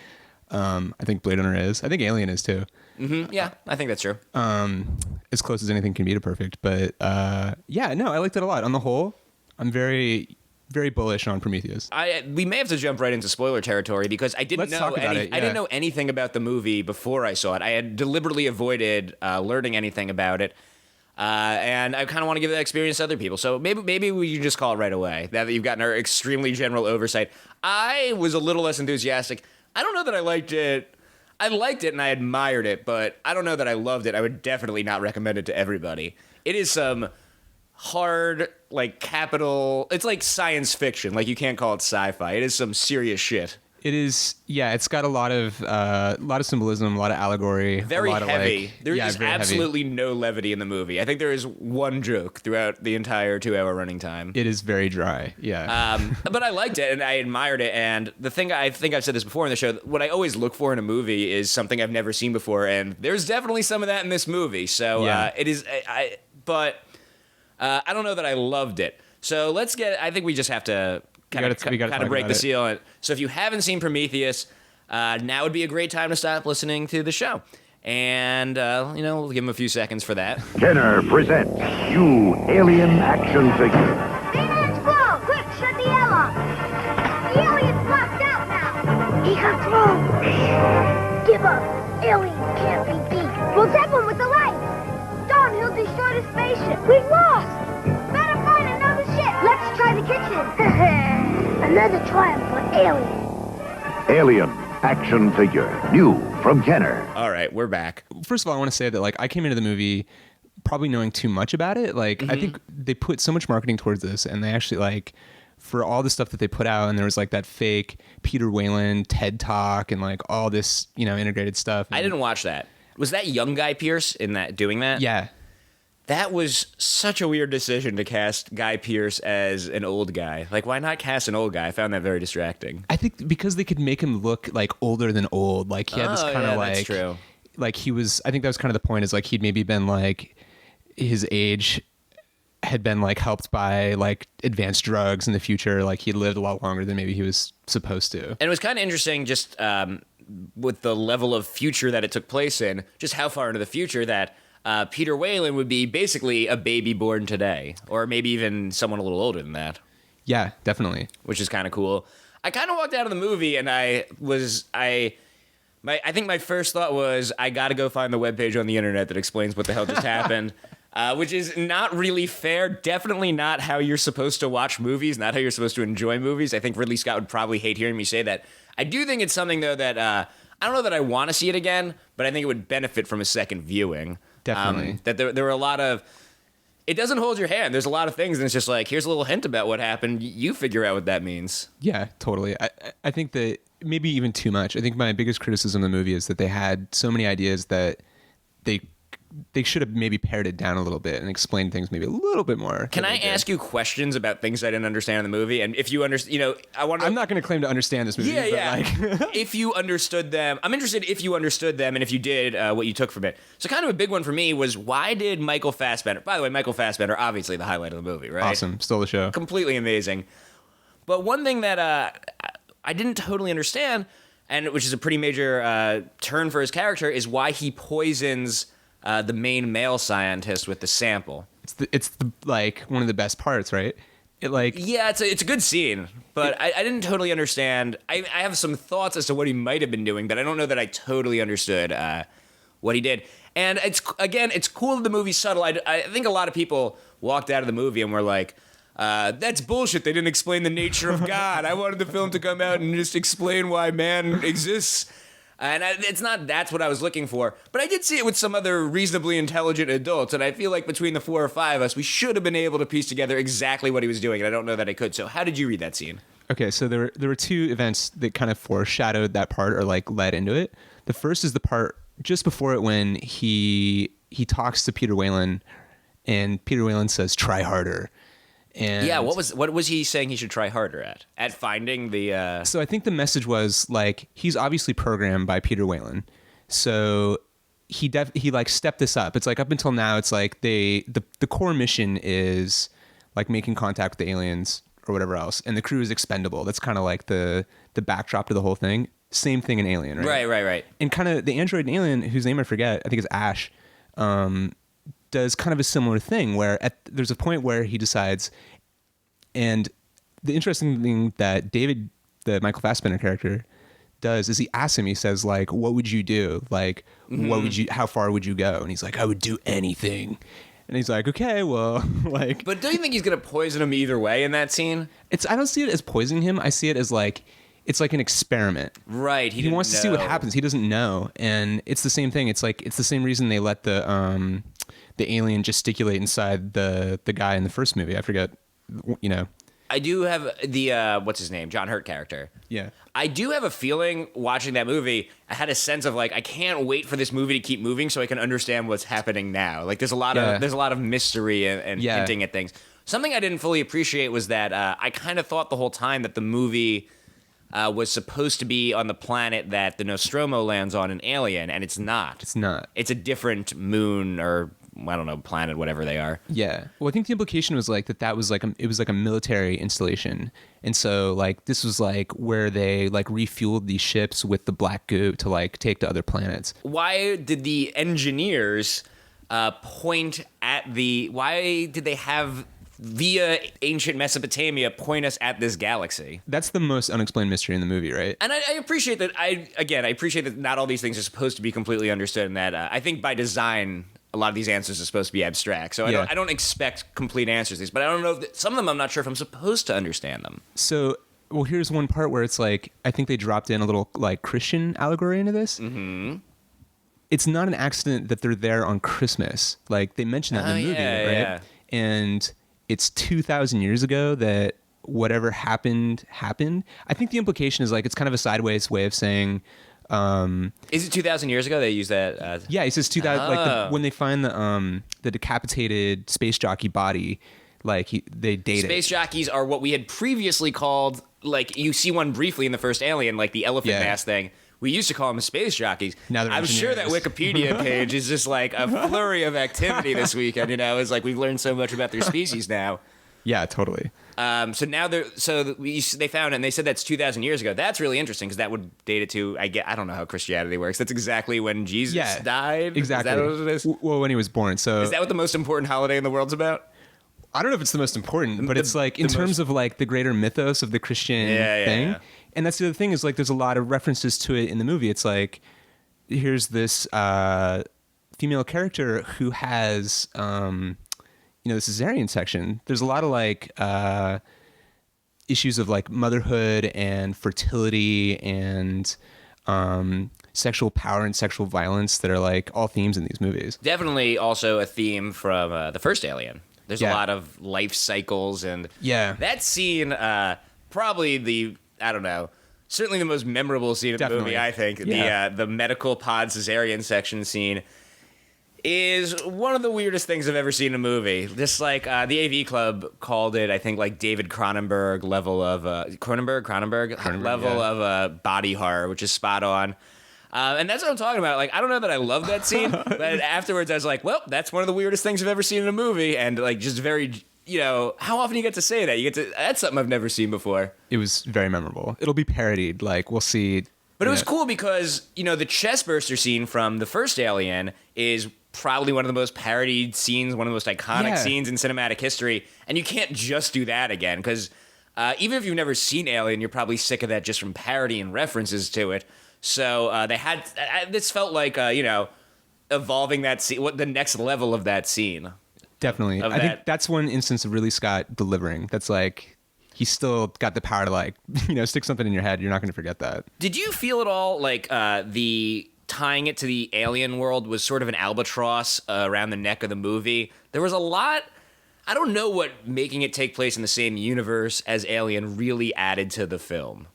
I think Blade Runner is. I think Alien is too. Mm-hmm. Yeah, I think that's true. As close as anything can be to perfect, but yeah, no, I liked it a lot. On the whole, I'm very, very bullish on Prometheus. We may have to jump right into spoiler territory because I didn't know I didn't know anything about the movie before I saw it. I had deliberately avoided learning anything about it. And I kind of want to give that experience to other people. So maybe we can just call it right away, now that you've gotten our extremely general oversight. I was a little less enthusiastic. I don't know that I liked it. I liked it and I admired it, but I don't know that I loved it. I would definitely not recommend it to everybody. It is some hard, like, capital... It's like science fiction. Like, you can't call it sci-fi. It is some serious shit. It is, yeah. It's got a lot of symbolism, a lot of allegory. Very a lot heavy. Of like, there yeah, is absolutely no levity in the movie. I think there is one joke throughout the entire 2-hour running time. It is very dry, yeah. But I liked it and I admired it. And the thing, I think I've said this before in the show, what I always look for in a movie is something I've never seen before. And there's definitely some of that in this movie. So yeah. It is, but I don't know that I loved it. So I think we just have to kind of break the seal. So if you haven't seen Prometheus, now would be a great time to stop listening to the show. And, we'll give him a few seconds for that. Kenner presents you alien action figure. Aliens flow! Quick, shut the airlock! The alien's blocked out now! He got through! Give up! Alien can't be beat! We'll zap him with the light! Don, he'll destroy the spaceship! We've lost! Better find another ship! Let's try the kitchen! Another triumph for Alien! Alien action figure. New from Kenner. All right, we're back. First of all, I want to say that like I came into the movie probably knowing too much about it. Like I think they put so much marketing towards this, and they actually like for all the stuff that they put out, and there was like that fake Peter Whalen TED Talk and like all this integrated stuff. And, I didn't watch that. Was that young Guy Pearce in that doing that? Yeah. That was such a weird decision to cast Guy Pearce as an old guy. Like, why not cast an old guy? I found that very distracting. I think because they could make him look like older than old. Like he had this kind of like, that's true. Like he was. I think that was kind of the point. Is like he'd maybe been like his age had been like helped by like advanced drugs in the future. Like he lived a lot longer than maybe he was supposed to. And it was kind of interesting, just with the level of future that it took place in, just how far into the future that. Peter Whalen would be basically a baby born today, or maybe even someone a little older than that. Yeah, definitely. Which is kind of cool. I kind of walked out of the movie and I think my first thought was, I got to go find the webpage on the internet that explains what the hell just happened. Which is not really fair. Definitely not how you're supposed to watch movies, not how you're supposed to enjoy movies. I think Ridley Scott would probably hate hearing me say that. I do think it's something, though, that I don't know that I want to see it again, but I think it would benefit from a second viewing. Definitely. That there were a lot of... It doesn't hold your hand. There's a lot of things, and it's just like, here's a little hint about what happened. You figure out what that means. Yeah, totally. I think that maybe even too much. I think my biggest criticism of the movie is that they had so many ideas that they they should have maybe pared it down a little bit and explained things maybe a little bit more. Can I ask you questions about things I didn't understand in the movie? And if you understand, I want to. I'm not going to claim to understand this movie. Yeah. Like If you understood them, I'm interested if you understood them and if you did, what you took from it. So kind of a big one for me was, why did Michael Fassbender? By the way, Michael Fassbender, obviously the highlight of the movie, right? Awesome, stole the show. Completely amazing. But one thing that I didn't totally understand, and which is a pretty major turn for his character, is why he poisons the main male scientist with the sample. It's the like one of the best parts, right? Yeah, it's a good scene, but I didn't totally understand. I have some thoughts as to what he might have been doing, but I don't know that I totally understood what he did. And it's cool that the movie's subtle. I think a lot of people walked out of the movie and were like, that's bullshit. They didn't explain the nature of God. I wanted the film to come out and just explain why man exists. And that's what I was looking for. But I did see it with some other reasonably intelligent adults, and I feel like between the 4 or 5 of us, we should have been able to piece together exactly what he was doing, and I don't know that I could. So how did you read that scene? Okay, so there were 2 events that kind of foreshadowed that part or like led into it. The first is the part just before it when he talks to Peter Whalen, and Peter Whalen says, "Try harder." And yeah, what was he saying he should try harder at finding the? So I think the message was like, he's obviously programmed by Peter Whalen, so he like stepped this up. It's like up until now, it's like the core mission is like making contact with the aliens or whatever else, and the crew is expendable. That's kind of like the backdrop to the whole thing. Same thing in Alien, right? Right. And kind of the android in Alien, whose name I forget, I think it's Ash. Does kind of a similar thing where there's a point where he decides, and the interesting thing that David, the Michael Fassbender character, does is he asks him, he says like, what would you do? Like, how far would you go? And he's like, I would do anything. And he's like, okay, well, like. But don't you think he's going to poison him either way in that scene? I don't see it as poisoning him. I see it as like, it's like an experiment. Right. He wants to see what happens. He doesn't know. And it's the same thing. It's like, it's the same reason they let the alien gesticulate inside the guy in the first movie. I forget, I do have the, what's his name? John Hurt character. Yeah. I do have a feeling watching that movie, I had a sense of like, I can't wait for this movie to keep moving so I can understand what's happening now. Like there's a lot of mystery and hinting at things. Something I didn't fully appreciate was that I kind of thought the whole time that the movie was supposed to be on the planet that the Nostromo lands on in Alien, and it's not. It's not. It's a different moon or, I don't know, planet, whatever they are. Yeah. Well, I think the implication was like that was like it was like a military installation. And so like this was like where they like refueled these ships with the black goo to like take to other planets. Why did the engineers point at why did they have via ancient Mesopotamia point us at this galaxy? That's the most unexplained mystery in the movie, right? And I appreciate that. I appreciate that not all these things are supposed to be completely understood, and that I think by design a lot of these answers are supposed to be abstract. So I don't expect complete answers to these, but I don't know if some of them I'm not sure if I'm supposed to understand them. So, well, here's one part where it's like I think they dropped in a little like Christian allegory into this. Mm-hmm. It's not an accident that they're there on Christmas. Like they mentioned that in the movie, right? Yeah. And it's 2,000 years ago that whatever happened. I think the implication is like it's kind of a sideways way of saying. Is it 2,000 years ago they used that? Yeah, he says 2,000. Like when they find the decapitated space jockey body, like they date Space jockeys are what we had previously called. Like you see one briefly in the first Alien, like the elephant mask thing. We used to call them space jockeys. Now they're I'm sure that Wikipedia page is just like a flurry of activity this weekend. It's like we've learned so much about their species now. Yeah, totally. So now they found it and they said that's 2,000 years ago. That's really interesting because that would date it to I don't know how Christianity works. That's exactly when Jesus died. Exactly. Is that what it is? Well, when he was born. So is that what the most important holiday in the world's about? I don't know if it's the most important, but it's like in terms of like the greater mythos of the Christian thing. Yeah. And that's the other thing is like there's a lot of references to it in the movie. It's like here's this female character who has the cesarean section. There's a lot of like issues of like motherhood and fertility and sexual power and sexual violence that are like all themes in these movies. Definitely also a theme from the first Alien. There's a lot of life cycles and that scene probably certainly the most memorable scene of the movie, I think. The medical pod cesarean section scene. is one of the weirdest things I've ever seen in a movie. Just like the AV Club called it, I think like David Cronenberg level of Cronenberg, level yeah. of body horror, which is spot on. And that's what I'm talking about. Like, I don't know that I love that scene, but afterwards I was like, well, that's one of the weirdest things I've ever seen in a movie, and like just very, how often you get to say that? That's something I've never seen before. It was very memorable. It'll be parodied. Like, we'll see. But it was cool because, the chestburster scene from the first Alien is probably one of the most parodied scenes, one of the most iconic scenes in cinematic history, and you can't just do that again, because even if you've never seen Alien, you're probably sick of that just from parody and references to it. So this felt like, evolving that scene, the next level of that scene. Definitely. I think that's one instance of Ridley Scott delivering. That's like, he's still got the power to like, stick something in your head. You're not going to forget that. Did you feel at all like the tying it to the Alien world was sort of an albatross around the neck of the movie? There was a lot. I don't know what making it take place in the same universe as Alien really added to the film.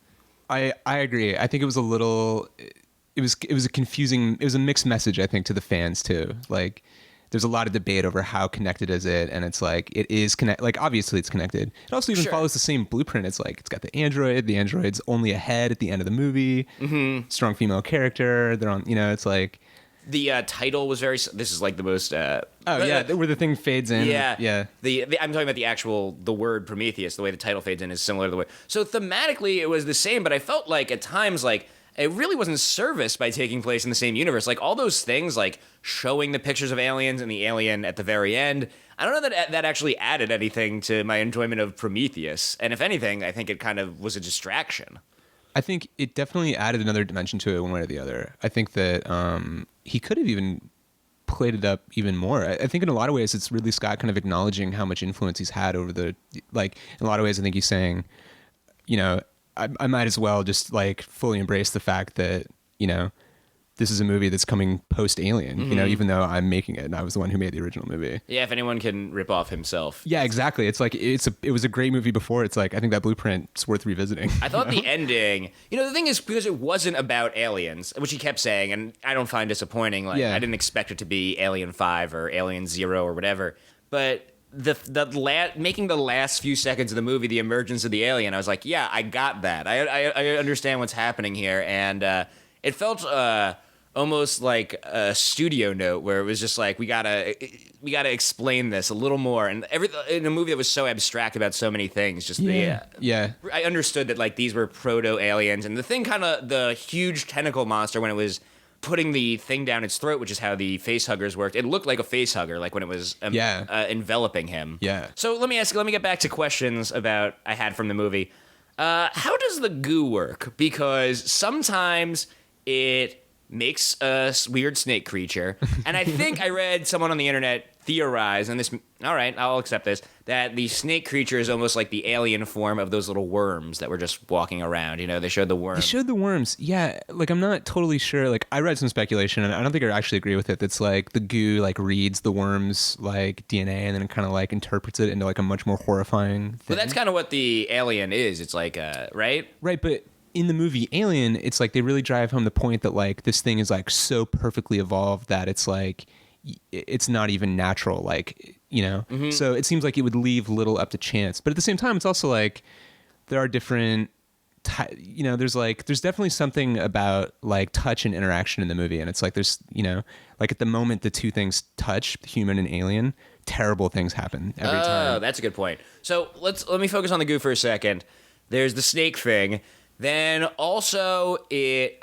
I agree. I think it was a little. It was a confusing. It was a mixed message, I think, to the fans too. Like, there's a lot of debate over how connected is it, and it's like it is connect. Like, obviously it's connected. It also even follows the same blueprint. It's like it's got the android. The android's only a head at the end of the movie. Mm-hmm. Strong female character. They're on. It's like. The title was very. This is like the most. Where the thing fades in. Yeah. I'm talking about the word Prometheus. The way the title fades in is similar to the way. So thematically, it was the same, but I felt like at times like it really wasn't serviced by taking place in the same universe. Like all those things, like showing the pictures of aliens and the alien at the very end. I don't know that actually added anything to my enjoyment of Prometheus. And if anything, I think it kind of was a distraction. I think it definitely added another dimension to it one way or the other. I think that he could have even played it up even more. I think in a lot of ways it's Ridley Scott kind of acknowledging how much influence he's had over in a lot of ways I think he's saying, I might as well just like fully embrace the fact that, this is a movie that's coming post-Alien, even though I'm making it and I was the one who made the original movie. Yeah, if anyone can rip off himself. Yeah, exactly. It's like it was a great movie before. It's like I think that blueprint's worth revisiting. I thought the ending, the thing is because it wasn't about aliens, which he kept saying, and I don't find disappointing. Like I didn't expect it to be Alien 5 or Alien 0 or whatever, but making the last few seconds of the movie the emergence of the alien, I was like, yeah, I got that. I understand what's happening here, and it felt almost like a studio note where it was just like we gotta explain this a little more, and in a movie that was so abstract about so many things. Just I understood that like these were proto aliens, and the thing the huge tentacle monster when it was putting the thing down its throat, which is how the face huggers worked. It looked like a face hugger, like when it was enveloping him. Yeah. So let me get back to questions I had from the movie. How does the goo work? Because sometimes it makes a weird snake creature. And I think I read someone on the internet theorize, and all right, I'll accept this, that the snake creature is almost like the alien form of those little worms that were just walking around. They showed the worms. They showed the worms. Yeah, like I'm not totally sure. Like I read some speculation, and I don't think I actually agree with it. That's like the goo like reads the worms like DNA, and then it kind of like interprets it into like a much more horrifying thing. But that's kind of what the alien is. It's like, right? Right, but in the movie Alien, it's like they really drive home the point that like this thing is like so perfectly evolved that it's like it's not even natural, like, Mm-hmm. So it seems like it would leave little up to chance. But at the same time, it's also like there are different there's definitely something about like touch and interaction in the movie, and it's like there's like at the moment the two things touch, human and alien, terrible things happen every time. Oh, that's a good point. So let me focus on the goo for a second. There's the snake thing. Then also it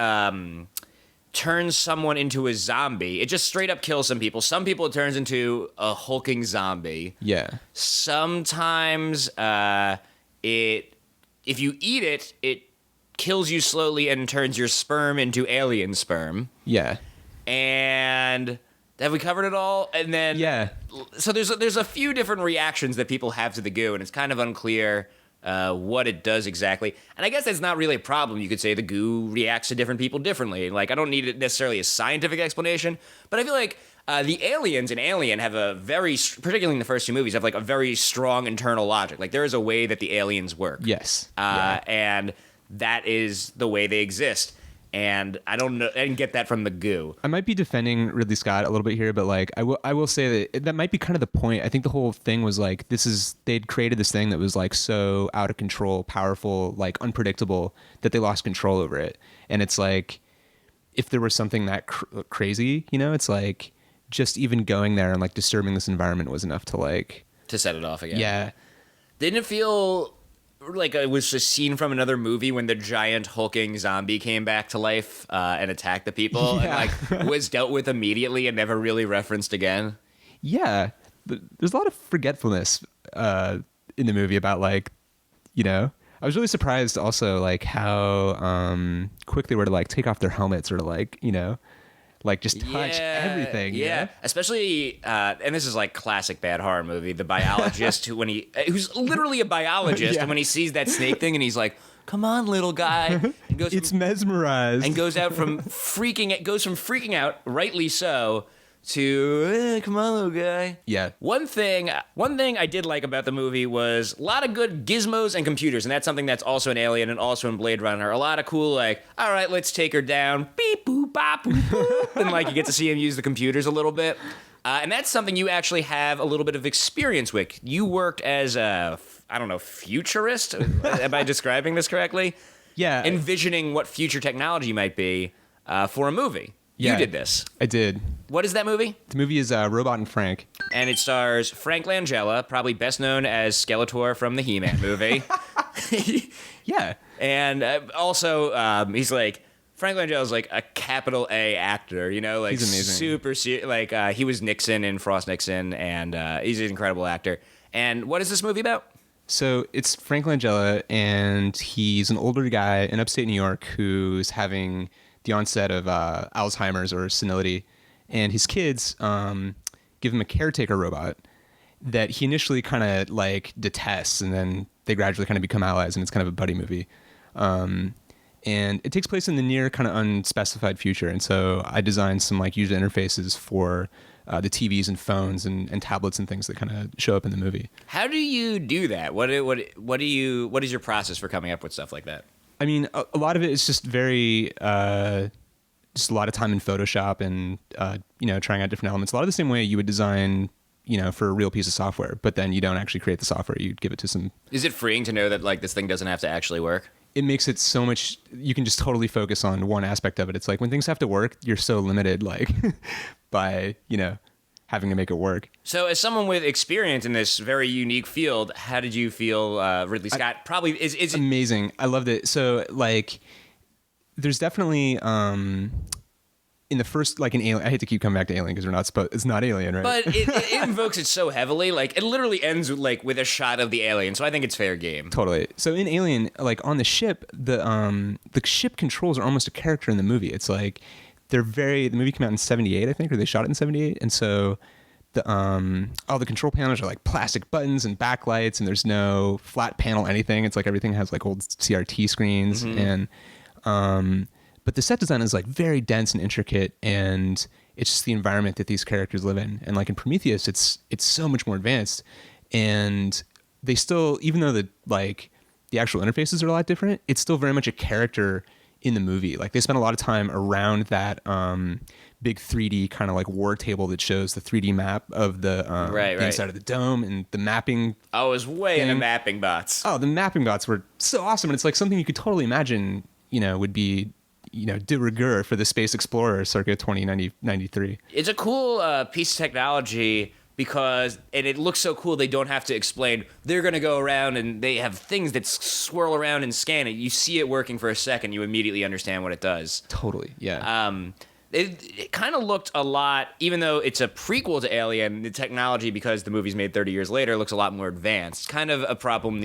turns someone into a zombie. It just straight up kills some people. Some people it turns into a hulking zombie. Yeah. Sometimes if you eat it, it kills you slowly and turns your sperm into alien sperm. Yeah. And have we covered it all? And then so there's a few different reactions that people have to the goo, and it's kind of unclear what it does exactly. And I guess that's not really a problem. You could say the goo reacts to different people differently. Like, I don't need it necessarily a scientific explanation, but I feel like the aliens in Alien have a very, particularly in the first two movies, have like a very strong internal logic. Like, there is a way that the aliens work. Yes. And that is the way they exist. And I don't know. I didn't get that from the goo. I might be defending Ridley Scott a little bit here, but like I will say that might be kind of the point. I think the whole thing was like they'd created this thing that was like so out of control, powerful, like unpredictable that they lost control over it. And it's like if there was something that crazy, you know, it's like just even going there and like disturbing this environment was enough to like to set it off again. Yeah. Didn't it feel like it was a scene from another movie when the giant hulking zombie came back to life and attacked the people and like was dealt with immediately and never really referenced again? Yeah. There's a lot of forgetfulness in the movie about like, you know, I was really surprised also like how quick they were to like take off their helmets or to like, you know, like just touch everything. Yeah, you know? Especially, and this is like classic bad horror movie. The biologist who's literally a biologist, and when he sees that snake thing, and he's like, "Come on, little guy," and goes mesmerized, and goes from freaking out, rightly so, to come on, little guy. Yeah. One thing I did like about the movie was a lot of good gizmos and computers, and that's something that's also in Alien and also in Blade Runner. A lot of cool, like, all right, let's take her down, beep boop bop boop boop, and like you get to see him use the computers a little bit, and that's something you actually have a little bit of experience with. You worked as a, I don't know, futurist. Am I describing this correctly? Yeah. Envisioning what future technology might be for a movie. Yeah, you did this. I did. What is that movie? The movie is Robot and Frank. And it stars Frank Langella, probably best known as Skeletor from the He-Man movie. Yeah. And also, he's like, Frank Langella's like a capital A actor, you know? Like, he's amazing. He was Nixon in Frost Nixon, and he's an incredible actor. And what is this movie about? So it's Frank Langella, and he's an older guy in upstate New York who's having the onset of Alzheimer's or senility, and his kids give him a caretaker robot that he initially kind of like detests, and then they gradually kind of become allies, and it's kind of a buddy movie. And it takes place in the near kind of unspecified future, and so I designed some like user interfaces for the TVs and phones and tablets and things that kind of show up in the movie. How do you do that? What is your process for coming up with stuff like that? I mean, a lot of it is just very, just a lot of time in Photoshop and, you know, trying out different elements. A lot of the same way you would design, you know, for a real piece of software, but then you don't actually create the software. You give it to some... Is it freeing to know that, like, this thing doesn't have to actually work? It makes it so much... You can just totally focus on one aspect of it. It's like when things have to work, you're so limited, like, by, you know, having to make it work. So as someone with experience in this very unique field, how did you feel Ridley Scott probably is amazing. I loved it. So like there's definitely in the first, like in Alien, I hate to keep coming back to Alien because it's not Alien, right? But it invokes it so heavily. Like it literally ends with a shot of the alien. So I think it's fair game. Totally. So in Alien, like on the ship, the ship controls are almost a character in the movie. It's like the movie came out in 78, I think, or they shot it in 78. And so all the control panels are like plastic buttons and backlights, and there's no flat panel anything. It's like everything has like old CRT screens. And but the set design is like very dense and intricate, and it's just the environment that these characters live in. And like in Prometheus, it's so much more advanced, and they still, even though the actual interfaces are a lot different, it's still very much a character in the movie. Like they spent a lot of time around that big 3D kind of like war table that shows the 3D map of the inside of the dome and the mapping. I was way into mapping bots. Oh, the mapping bots were so awesome, and it's like something you could totally imagine, you know, would be, you know, de rigueur for the Space Explorer circa 2093. It's a cool piece of technology because, and it looks so cool, they don't have to explain. They're going to go around and they have things that swirl around and scan it. You see it working for a second, you immediately understand what it does. Totally, yeah. It kind of looked a lot, even though it's a prequel to Alien, the technology, because the movie's made 30 years later, looks a lot more advanced. Kind of a problem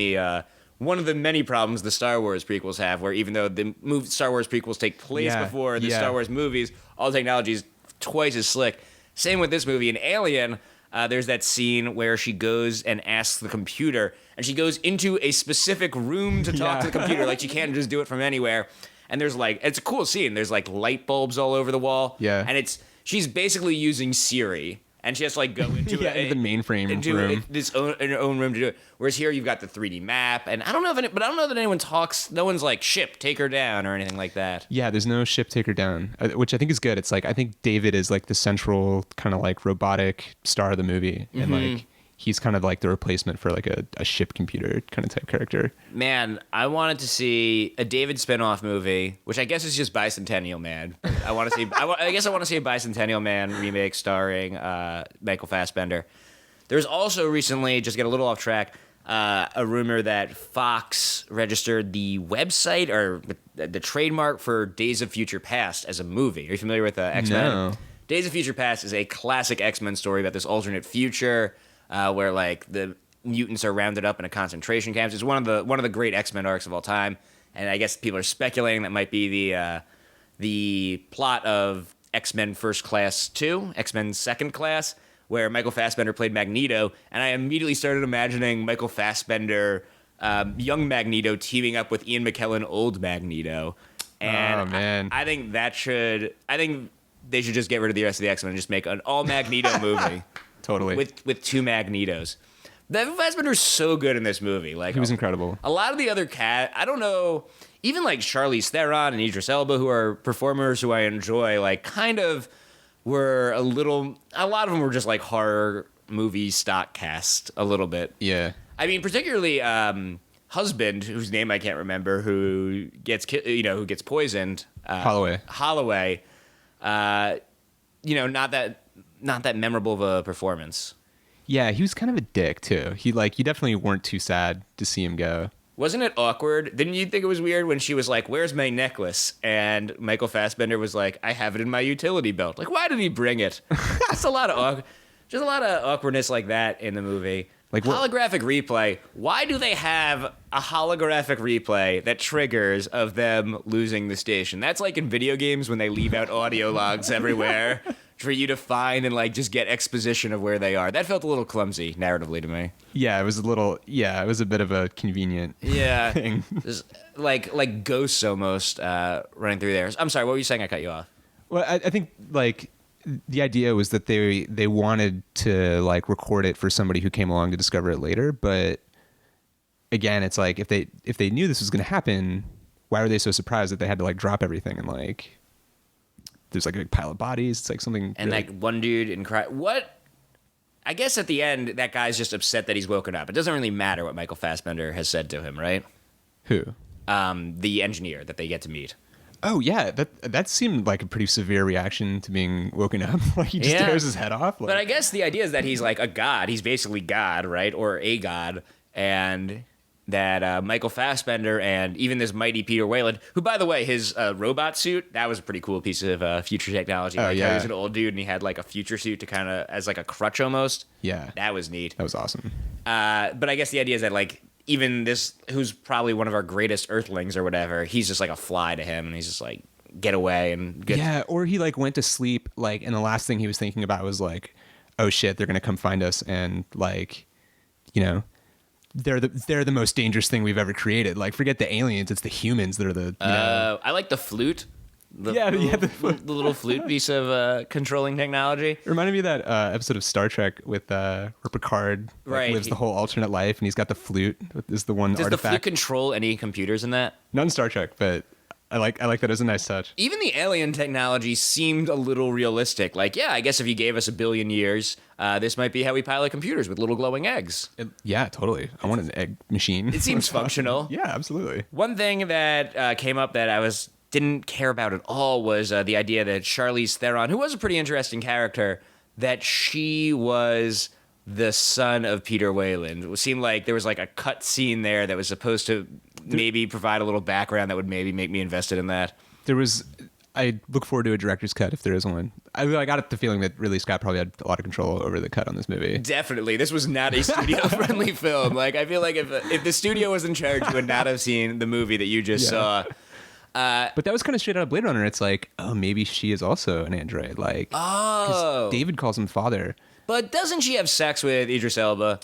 one of the many problems the Star Wars prequels have, where even though the Star Wars prequels take place before the Star Wars movies, all the technology is twice as slick. Same with this movie. In Alien, there's that scene where she goes and asks the computer, and she goes into a specific room to talk to the computer. Like, she can't just do it from anywhere. And there's like, it's a cool scene. There's like light bulbs all over the wall. Yeah. And she's basically using Siri. and she has to like go into the mainframe into room. in her own room to do it. Whereas here you've got the 3D map, and I don't know that anyone talks. No one's like ship, take her down, or anything like that. Yeah, there's no ship take her down, which I think is good. It's like I think David is like the central kind of like robotic star of the movie, and like he's kind of like the replacement for like a ship computer kind of type character. Man, I wanted to see a David spinoff movie, which I guess is just Bicentennial Man. I want to see. I guess I want to see a Bicentennial Man remake starring Michael Fassbender. There's also recently, just get a little off track, a rumor that Fox registered the website or the trademark for Days of Future Past as a movie. Are you familiar with X-Men? No. Days of Future Past is a classic X-Men story about this alternate future where like the mutants are rounded up in a concentration camp. It's one of the great X-Men arcs of all time, and I guess people are speculating that might be the plot of X-Men First Class 2, X-Men Second Class, where Michael Fassbender played Magneto, and I immediately started imagining Michael Fassbender, young Magneto, teaming up with Ian McKellen, old Magneto. And oh man, I think they should just get rid of the rest of the X-Men and just make an all Magneto movie. totally. With two Magnetos. Fassbender's so good in this movie. Like He was incredible. A lot of the other I don't know, even like Charlize Theron and Idris Elba, who are performers who I enjoy, like kind of were a lot of them were just like horror movie stock cast a little bit. Yeah. I mean, particularly husband, whose name I can't remember, who gets poisoned. Holloway. Not that memorable of a performance. Yeah, he was kind of a dick too. You definitely weren't too sad to see him go. Wasn't it awkward? Didn't you think it was weird when she was like, "Where's my necklace?" And Michael Fassbender was like, "I have it in my utility belt." Like, why did he bring it? Just a lot of awkwardness like that in the movie. Like what? Holographic replay. Why do they have a holographic replay that triggers of them losing the station? That's like in video games when they leave out audio logs everywhere for you to find and like just get exposition of where they are. That felt a little clumsy narratively to me. Yeah, it was a bit of a convenient thing. Just like ghosts almost running through there. I'm sorry, what were you saying? I cut you off. Well, I think like the idea was that they wanted to like record it for somebody who came along to discover it later, but again, it's like if they knew this was going to happen, why were they so surprised that they had to like drop everything and like there's like a big pile of bodies? It's like something and really... like one dude in what? I guess at the end that guy's just upset that he's woken up. It doesn't really matter what Michael Fassbender has said to him, right? Who? The engineer that they get to meet. Oh yeah, that seemed like a pretty severe reaction to being woken up. Like he just tears his head off. Like... But I guess the idea is that he's like a god. He's basically God, right? Or a god, and that Michael Fassbender and even this mighty Peter Wayland, who by the way, his robot suit, that was a pretty cool piece of future technology. Oh yeah, he was an old dude and he had like a future suit to kind of as like a crutch almost. Yeah, that was neat. That was awesome. But I guess the idea is that like, even this, who's probably one of our greatest Earthlings or whatever, he's just like a fly to him, and he's just like, get away and get. Yeah, or he like went to sleep, like, and the last thing he was thinking about was like, oh shit, they're gonna come find us, and like, they're the most dangerous thing we've ever created. Like, forget the aliens, it's the humans that are the. I like the flute. The little flute piece of controlling technology. It reminded me of that episode of Star Trek with where Picard lives the whole alternate life, and he's got the flute. Is the one Does artifact. the flute control any computers in that? Not in Star Trek, but I like that as a nice touch. Even the alien technology seemed a little realistic. Like, yeah, I guess if you gave us 1 billion years, this might be how we pilot computers with little glowing eggs. Yeah, totally. I want an egg machine. It seems functional. Yeah, absolutely. One thing that came up that I didn't care about at all was the idea that Charlize Theron, who was a pretty interesting character, that she was the son of Peter Wayland. It seemed like there was like a cut scene there that was supposed to maybe provide a little background that would maybe make me invested in that. I look forward to a director's cut if there is one. I got the feeling that Ridley Scott probably had a lot of control over the cut on this movie. Definitely. This was not a studio-friendly film. Like, I feel like if the studio was in charge, you would not have seen the movie that you just saw. But that was kind of straight out of Blade Runner. It's like, oh, maybe she is also an android. Like, because David calls him father. But doesn't she have sex with Idris Elba?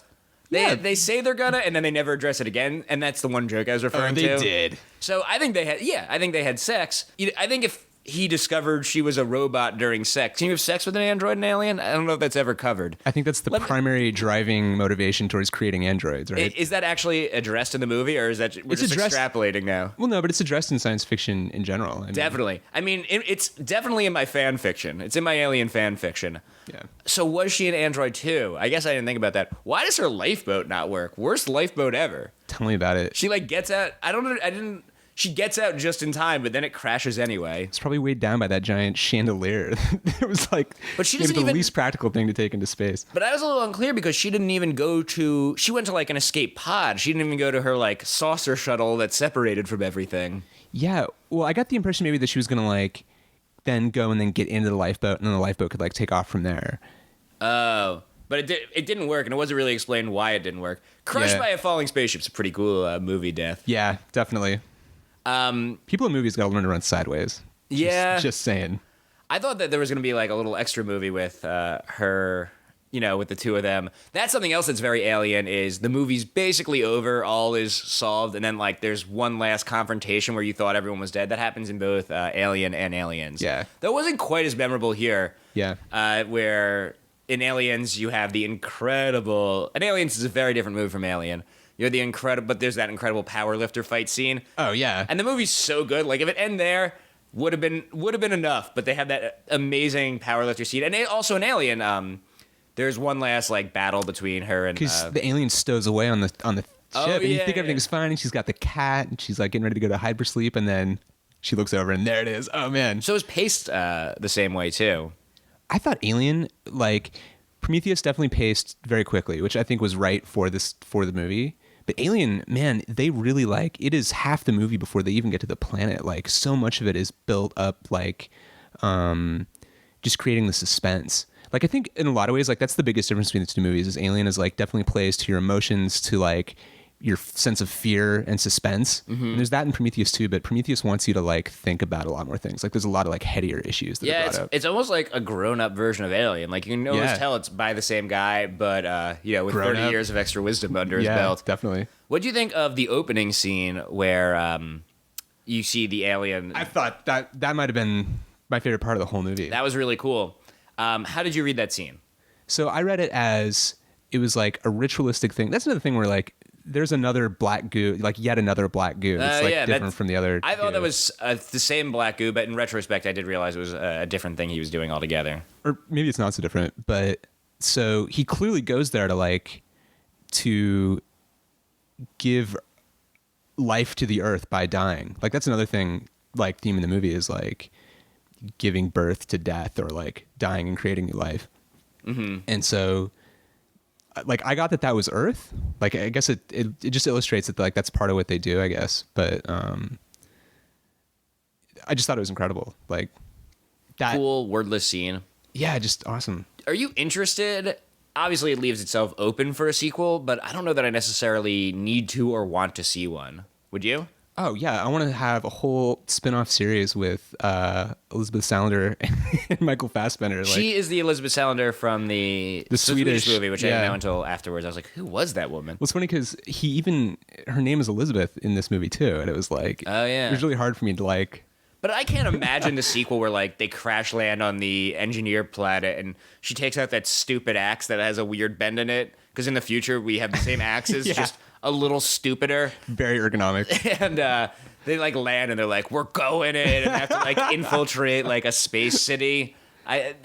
They say they're gonna, and then they never address it again. And that's the one joke I was referring to. They did. So I think they had sex. I think he discovered she was a robot during sex. Can you have sex with an android and alien? I don't know if that's ever covered. I think that's the primary driving motivation towards creating androids, right? Is that actually addressed in the movie, or is that we're just extrapolating now? Well, no, but it's addressed in science fiction in general. I mean, Definitely. I mean, it's definitely in my fan fiction. It's in my alien fan fiction. Yeah. So was she an android too? I guess I didn't think about that. Why does her lifeboat not work? Worst lifeboat ever. Tell me about it. She like gets out. I don't know. I didn't. She gets out just in time, but then it crashes anyway. It's probably weighed down by that giant chandelier. It was like but she maybe doesn't the least practical thing to take into space. But I was a little unclear because she didn't even go to. She went to like an escape pod. She didn't even go to her like saucer shuttle that's separated from everything. Yeah. Well, I got the impression maybe that she was gonna like then go and then get into the lifeboat, and then the lifeboat could like take off from there. Oh. But it didn't work, and it wasn't really explained why it didn't work. Crushed by a falling spaceship's a pretty cool movie death. Yeah, definitely. People in movies gotta learn to run sideways. Just saying. I thought that there was going to be like a little extra movie with her, with the two of them. That's something else that's very Alien is the movie's basically over, all is solved, and then like there's one last confrontation where you thought everyone was dead. That happens in both Alien and Aliens. Yeah. That wasn't quite as memorable here. Yeah. Where in Aliens you have the incredible... And Aliens is a very different movie from Alien. You're the incredible... But there's that incredible power lifter fight scene. Oh, yeah. And the movie's so good. Like, if it ended there... would have been enough, but they have that amazing powerlifter scene, and also an Alien. There's one last like battle between her and because the alien stows away on the ship, and you think everything's yeah. fine, and she's got the cat, and she's like getting ready to go to hypersleep, and then she looks over, and there it is. Oh man! So it was paced the same way too. I thought Alien, like Prometheus, definitely paced very quickly, which I think was right for the movie. But Alien, man, they really like it is half the movie before they even get to the planet. Like so much of it is built up like just creating the suspense. Like I think in a lot of ways, like that's the biggest difference between the two movies is Alien is like definitely plays to your emotions, to like your sense of fear and suspense. Mm-hmm. And there's that in Prometheus too, but Prometheus wants you to like think about a lot more things. Like there's a lot of like headier issues that are brought up. It's almost like a grown-up version of Alien. Like you can always tell it's by the same guy, but with Grown 30 up. years of extra wisdom under his belt. Definitely. What do you think of the opening scene where you see the alien? I thought that might have been my favorite part of the whole movie. That was really cool. How did you read that scene? So I read it as it was like a ritualistic thing. That's another thing where like there's another black goo, like yet another black goo. It's like different from the other. I thought goo. that was the same black goo, but in retrospect, I did realize it was a different thing he was doing altogether. Or maybe it's not so different, but so he clearly goes there to give life to the earth by dying. Like that's another thing, like theme in the movie is like giving birth to death or like dying and creating new life. Mm-hmm. And so like I got that was Earth. Like I guess it just illustrates that like that's part of what they do, I guess. But I just thought it was incredible. Like that cool wordless scene. Yeah, just awesome. Are you interested? Obviously, it leaves itself open for a sequel, but I don't know that I necessarily need to or want to see one. Would you? Oh yeah, I want to have a whole spin-off series with Elizabeth Salander and Michael Fassbender. She is the Elizabeth Salander from the Swedish movie, which I didn't know until afterwards. I was like, who was that woman? Well, it's funny because her name is Elizabeth in this movie too, and it was like, oh yeah, it was really hard for me to like. But I can't imagine the sequel where like they crash land on the engineer planet and she takes out that stupid axe that has a weird bend in it. Because in the future we have the same axes, just a little stupider. Very ergonomic. And they like land and they're like, we're going in, and have to like infiltrate like a space city. I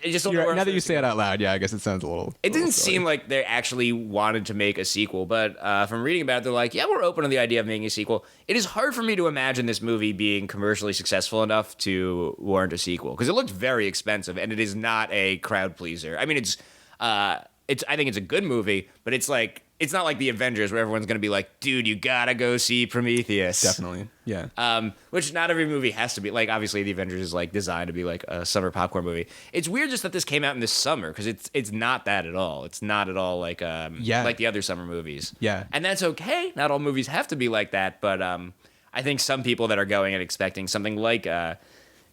just don't know. Now that you say it out loud, yeah, I guess it sounds a little. It didn't seem like they actually wanted to make a sequel, but from reading about it, they're like, yeah, we're open to the idea of making a sequel. It is hard for me to imagine this movie being commercially successful enough to warrant a sequel because it looked very expensive and it is not a crowd pleaser. I mean, I think it's a good movie, but it's not like the Avengers where everyone's going to be like, dude, you gotta go see Prometheus. Definitely, yeah. Which not every movie has to be. Like, obviously, the Avengers is like designed to be like a summer popcorn movie. It's weird just that this came out in this summer because it's not that at all. It's not at all like like the other summer movies. Yeah, and that's okay. Not all movies have to be like that, but I think some people that are going and expecting something like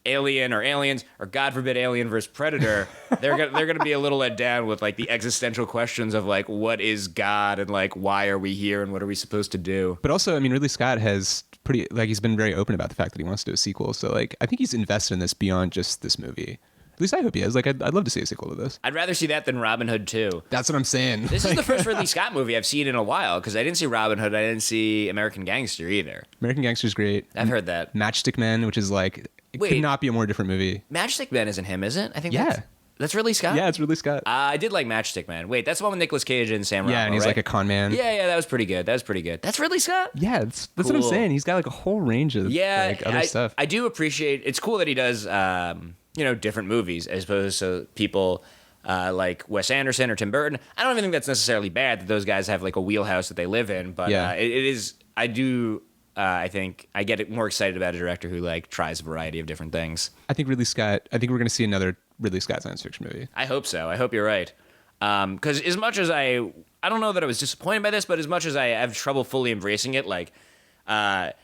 Alien or Aliens, or God forbid Alien versus Predator, they're gonna be a little let down with like the existential questions of like what is God and like why are we here and what are we supposed to do. But also, I mean, Ridley Scott has he's been very open about the fact that he wants to do a sequel. So like, I think he's invested in this beyond just this movie. At least I hope he is. Like, I'd love to see a sequel to this. I'd rather see that than Robin Hood 2. That's what I'm saying. This is the first Ridley Scott movie I've seen in a while, because I didn't see Robin Hood, I didn't see American Gangster either. American Gangster's great. I've heard that. Matchstick Men, which is like, it Wait. could not be a more different movie. Matchstick Man isn't him, is it? I think Yeah. That's Ridley Scott? Yeah, it's Ridley Scott. I did like Matchstick Man. Wait, that's the one with Nicolas Cage and Sam Rockwell, Yeah, and he's right? like a con man. Yeah, that was pretty good. That's Ridley Scott? Yeah, that's what I'm Cool. saying. He's got like a whole range of like other stuff. I do appreciate, it's cool that he does, different movies as opposed to people like Wes Anderson or Tim Burton. I don't even think that's necessarily bad that those guys have like a wheelhouse that they live in, but Yeah. it is, I think I get more excited about a director who like tries a variety of different things. I think we're going to see another Ridley Scott science fiction movie. I hope so. I hope you're right. Because as much as I don't know that I was disappointed by this, but as much as I have trouble fully embracing it, like, I'd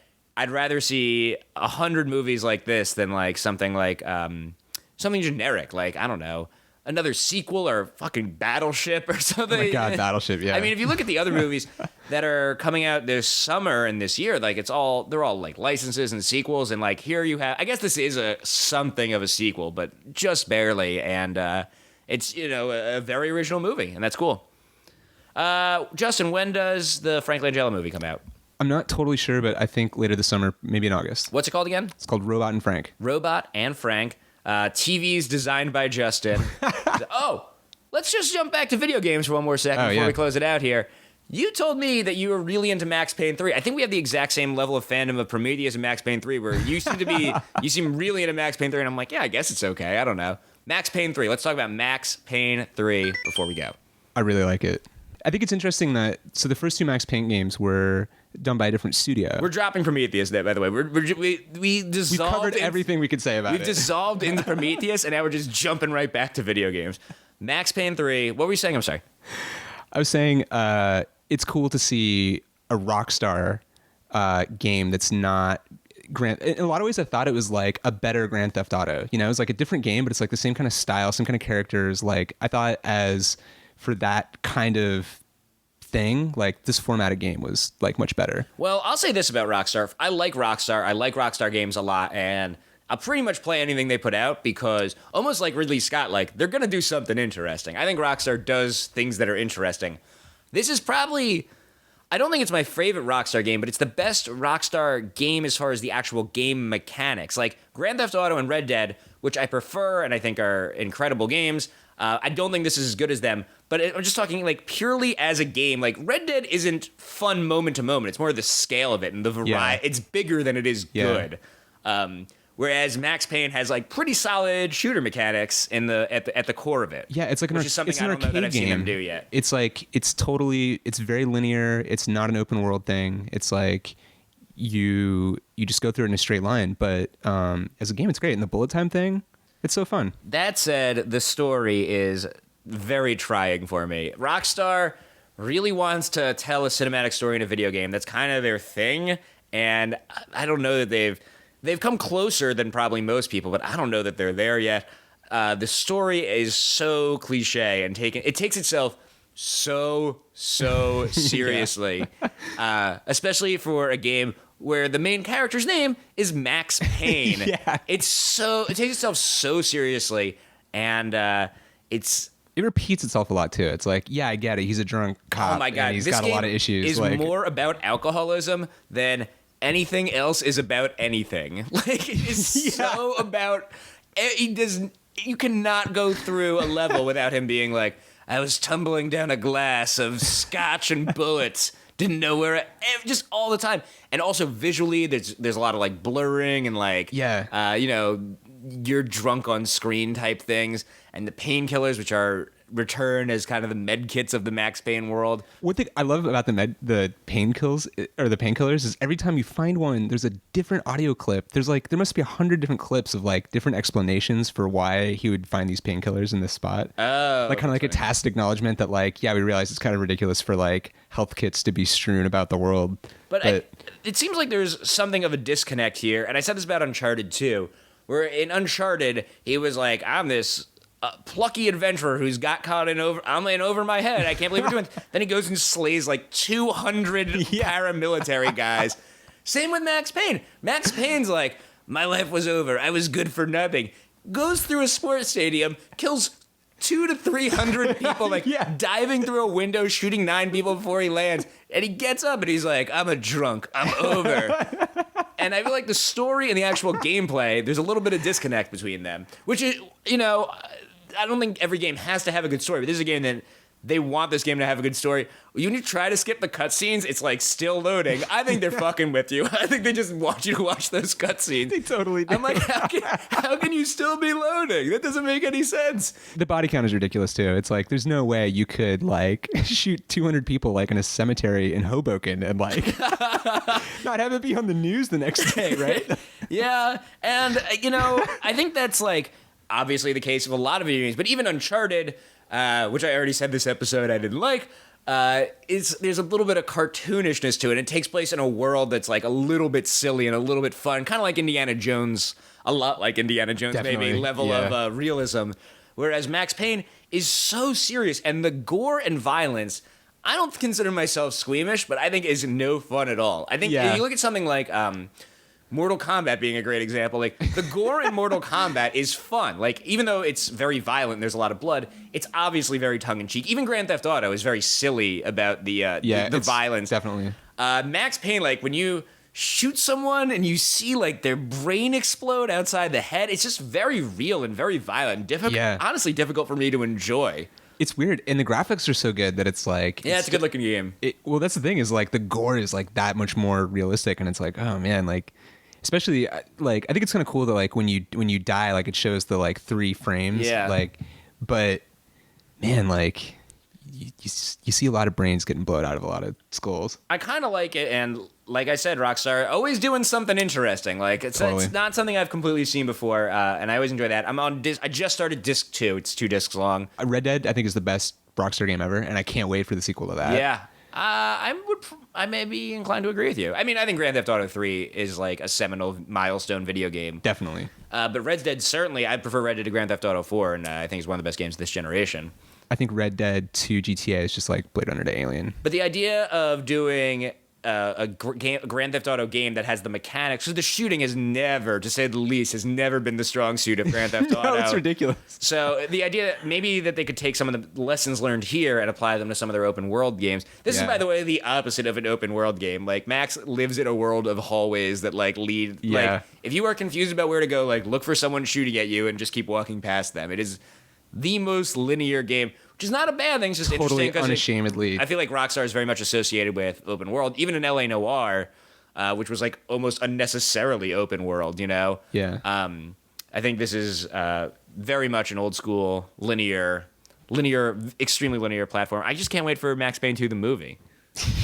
rather see 100 movies like this than like something generic, like, I don't know, another sequel or fucking Battleship or something. Oh my God, Battleship, yeah. I mean, if you look at the other movies that are coming out this summer and this year, like they're all like licenses and sequels, and like here you have, I guess this is something of a sequel, but just barely, and it's, a very original movie, and that's cool. Justin, when does the Frank Langella movie come out? I'm not totally sure, but I think later this summer, maybe in August. What's it called again? It's called Robot and Frank. Robot and Frank. TVs designed by Justin. Oh, let's just jump back to video games for one more second before we close it out here. You told me that you were really into Max Payne 3. I think we have the exact same level of fandom of Prometheus and Max Payne 3, where you seem really into Max Payne 3, and I'm like, yeah, I guess it's okay. I don't know. Max Payne 3. Let's talk about Max Payne 3 before we go. I really like it. I think it's interesting that, so the first two Max Payne games were done by a different studio. We're dropping Prometheus there, by the way. We dissolved. We covered everything we could say about it. We dissolved into Prometheus, and now we're just jumping right back to video games. Max Payne 3. What were you saying? I'm sorry. I was saying it's cool to see a Rockstar game that's not in a lot of ways. I thought it was like a better Grand Theft Auto. It was like a different game, but it's like the same kind of style, same kind of characters. Like, I thought as for that kind of thing, like this formatted game was like much better. Well, I'll say this about Rockstar. I like Rockstar. I like Rockstar games a lot, and I'll pretty much play anything they put out because, almost like Ridley Scott, like, they're going to do something interesting. I think Rockstar does things that are interesting. This is probably, I don't think it's my favorite Rockstar game, but it's the best Rockstar game as far as the actual game mechanics. Like Grand Theft Auto and Red Dead, which I prefer and I think are incredible games. I don't think this is as good as them, but I'm just talking like purely as a game. Like Red Dead isn't fun moment to moment. It's more the scale of it and the variety. Yeah. It's bigger than it is good. Whereas Max Payne has like pretty solid shooter mechanics at the core of it. Yeah, it's like which is something it's an I don't know that arcade I've seen them game. do yet. It's like it's very linear. It's not an open world thing. It's like you just go through it in a straight line. But as a game, it's great. And the bullet time thing, it's so fun. That said, the story is very trying for me. Rockstar really wants to tell a cinematic story in a video game. That's kind of their thing, and I don't know that they've come closer than probably most people, but I don't know that they're there yet. The story is so cliche and it takes itself so seriously, especially for a game where the main character's name is Max Payne. Yeah. It takes itself so seriously, and it repeats itself a lot too. It's like, yeah, I get it. He's a drunk cop. oh my god, and he's this got a game lot of issues. is like, more about alcoholism than anything else is about anything. Like, it is so about. You cannot go through a level without him being like, I was tumbling down a glass of scotch and bullets. Didn't know where. Just all the time, and also visually, there's a lot of like blurring and like you're drunk on screen type things, and the painkillers, which are return as kind of the med kits of the Max Payne world. One thing I love about the painkillers is every time you find one, there's a different audio clip. There must be 100 different clips of like different explanations for why he would find these painkillers in this spot. Oh, like kind of like a tacit acknowledgement that like, yeah, we realize it's kind of ridiculous for like health kits to be strewn about the world. But it seems like there's something of a disconnect here, and I said this about Uncharted 2, Where in Uncharted, he was like, I'm this plucky adventurer who's got caught I'm in over my head. I can't believe we're doing. Then he goes and slays like 200 paramilitary guys. Same with Max Payne. Max Payne's like, my life was over. I was good for nothing. Goes through a sports stadium, kills 200 to 300 people, like diving through a window, shooting 9 people before he lands. And he gets up and he's like, I'm a drunk. I'm over. And I feel like the story and the actual gameplay, there's a little bit of disconnect between them, which is, I don't think every game has to have a good story, but this is a game that they want this game to have a good story. When you try to skip the cutscenes, it's like still loading. I think they're fucking with you. I think they just want you to watch those cutscenes. They totally do. I'm like, how can you still be loading? That doesn't make any sense. The body count is ridiculous too. It's like there's no way you could like shoot 200 people like in a cemetery in Hoboken and like not have it be on the news the next day, right? Yeah, and I think that's like obviously the case of a lot of video games, but even Uncharted, which I already said this episode I didn't like, there's a little bit of cartoonishness to it. It takes place in a world that's like a little bit silly and a little bit fun, kind of like Indiana Jones, a lot like Indiana Jones, Definitely, maybe level of realism. Whereas Max Payne is so serious, and the gore and violence, I don't consider myself squeamish, but I think is no fun at all. I think if you look at something like Mortal Kombat being a great example. Like, the gore in Mortal Kombat is fun. Like, even though it's very violent and there's a lot of blood, it's obviously very tongue-in-cheek. Even Grand Theft Auto is very silly about the violence. Definitely. Max Payne, like, when you shoot someone and you see, like, their brain explode outside the head, it's just very real and very violent. Honestly difficult for me to enjoy. It's weird, and the graphics are so good that it's like... Yeah, it's a good-looking game. Well, that's the thing, is, like, the gore is, like, that much more realistic, and it's like, oh, man, like... Especially, like, I think it's kind of cool that, like, when you die, like, it shows the, like, 3 frames. Yeah. Like, but, man, like, you see a lot of brains getting blown out of a lot of skulls. I kind of like it, and like I said, Rockstar, always doing something interesting. Like, it's not something I've completely seen before, and I always enjoy that. I'm on I just started Disc 2. It's 2 discs long. Red Dead, I think, is the best Rockstar game ever, and I can't wait for the sequel to that. Yeah. I may be inclined to agree with you. I mean, I think Grand Theft Auto 3 is like a seminal milestone video game. Definitely. But Red Dead, certainly, I prefer Red Dead to Grand Theft Auto 4, and I think it's one of the best games of this generation. I think Red Dead 2 GTA is just like Blade Runner to Alien. But the idea of doing a Grand Theft Auto game that has the mechanics, so the shooting has never, to say the least, has never been the strong suit of Grand Theft Auto. No, it's ridiculous. So the idea maybe that they could take some of the lessons learned here and apply them to some of their open world games. This is, by the way, the opposite of an open world game. Like, Max lives in a world of hallways that like lead. Yeah. Like, if you are confused about where to go, like, look for someone shooting at you and just keep walking past them. It is the most linear game, which is not a bad thing. It's just totally interesting unashamedly. I feel like Rockstar is very much associated with open world, even in LA Noire, which was like almost unnecessarily open world. Yeah. I think this is very much an old school linear, extremely linear platform. I just can't wait for Max Payne 2, the movie.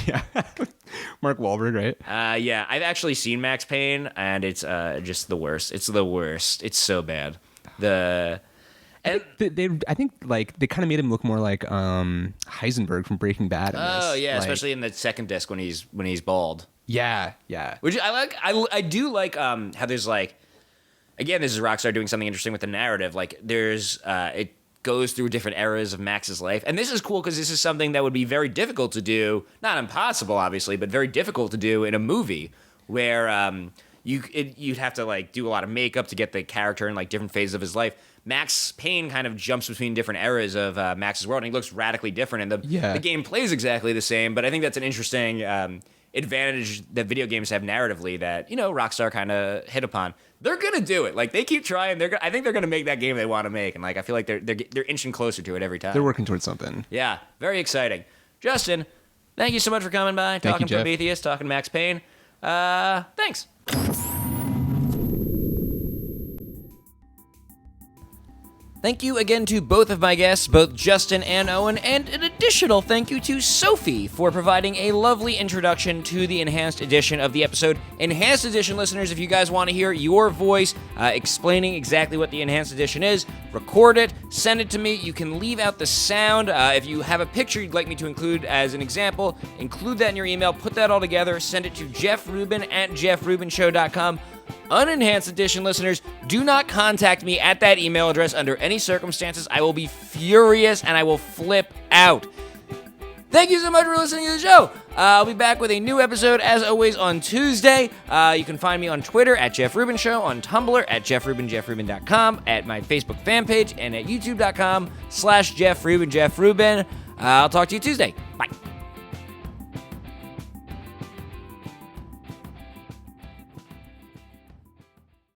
Yeah. Mark Wahlberg, right? Yeah, I've actually seen Max Payne, and it's just the worst. It's the worst. It's so bad. I think like they kind of made him look more like Heisenberg from Breaking Bad. Oh yeah, like, especially in the second disc when he's bald. Yeah. Which I like. I do like how there's like, again, this is Rockstar doing something interesting with the narrative. Like, there's it goes through different eras of Max's life, and this is cool because this is something that would be very difficult to do, not impossible obviously, but very difficult to do in a movie where you'd have to like do a lot of makeup to get the character in like different phases of his life. Max Payne kind of jumps between different eras of Max's world, and he looks radically different, and the game plays exactly the same, but I think that's an interesting advantage that video games have narratively that, Rockstar kind of hit upon. They're going to do it. Like, they keep trying. I think they're going to make that game they want to make, and like I feel like they're inching closer to it every time. They're working towards something. Yeah, very exciting. Justin, thank you so much for coming by, talking Prometheus, talking Max Payne. Thanks. Thank you again to both of my guests, both Justin and Owen, and an additional thank you to Sophie for providing a lovely introduction to the Enhanced Edition of the episode. Enhanced Edition listeners, if you guys want to hear your voice explaining exactly what the Enhanced Edition is, record it, send it to me. You can leave out the sound. If you have a picture you'd like me to include as an example, include that in your email, put that all together, send it to jeffrubin@jeffrubinshow.com. Unenhanced edition listeners, do not contact me at that email address under any circumstances. I will be furious and I will flip out. Thank you so much for listening to the show. I'll be back with a new episode, as always, on Tuesday. You can find me on Twitter at Jeff Rubin Show, on Tumblr at jeffrubin.com, at my Facebook fan page, and at youtube.com/Jeff Rubin. I'll talk to you Tuesday.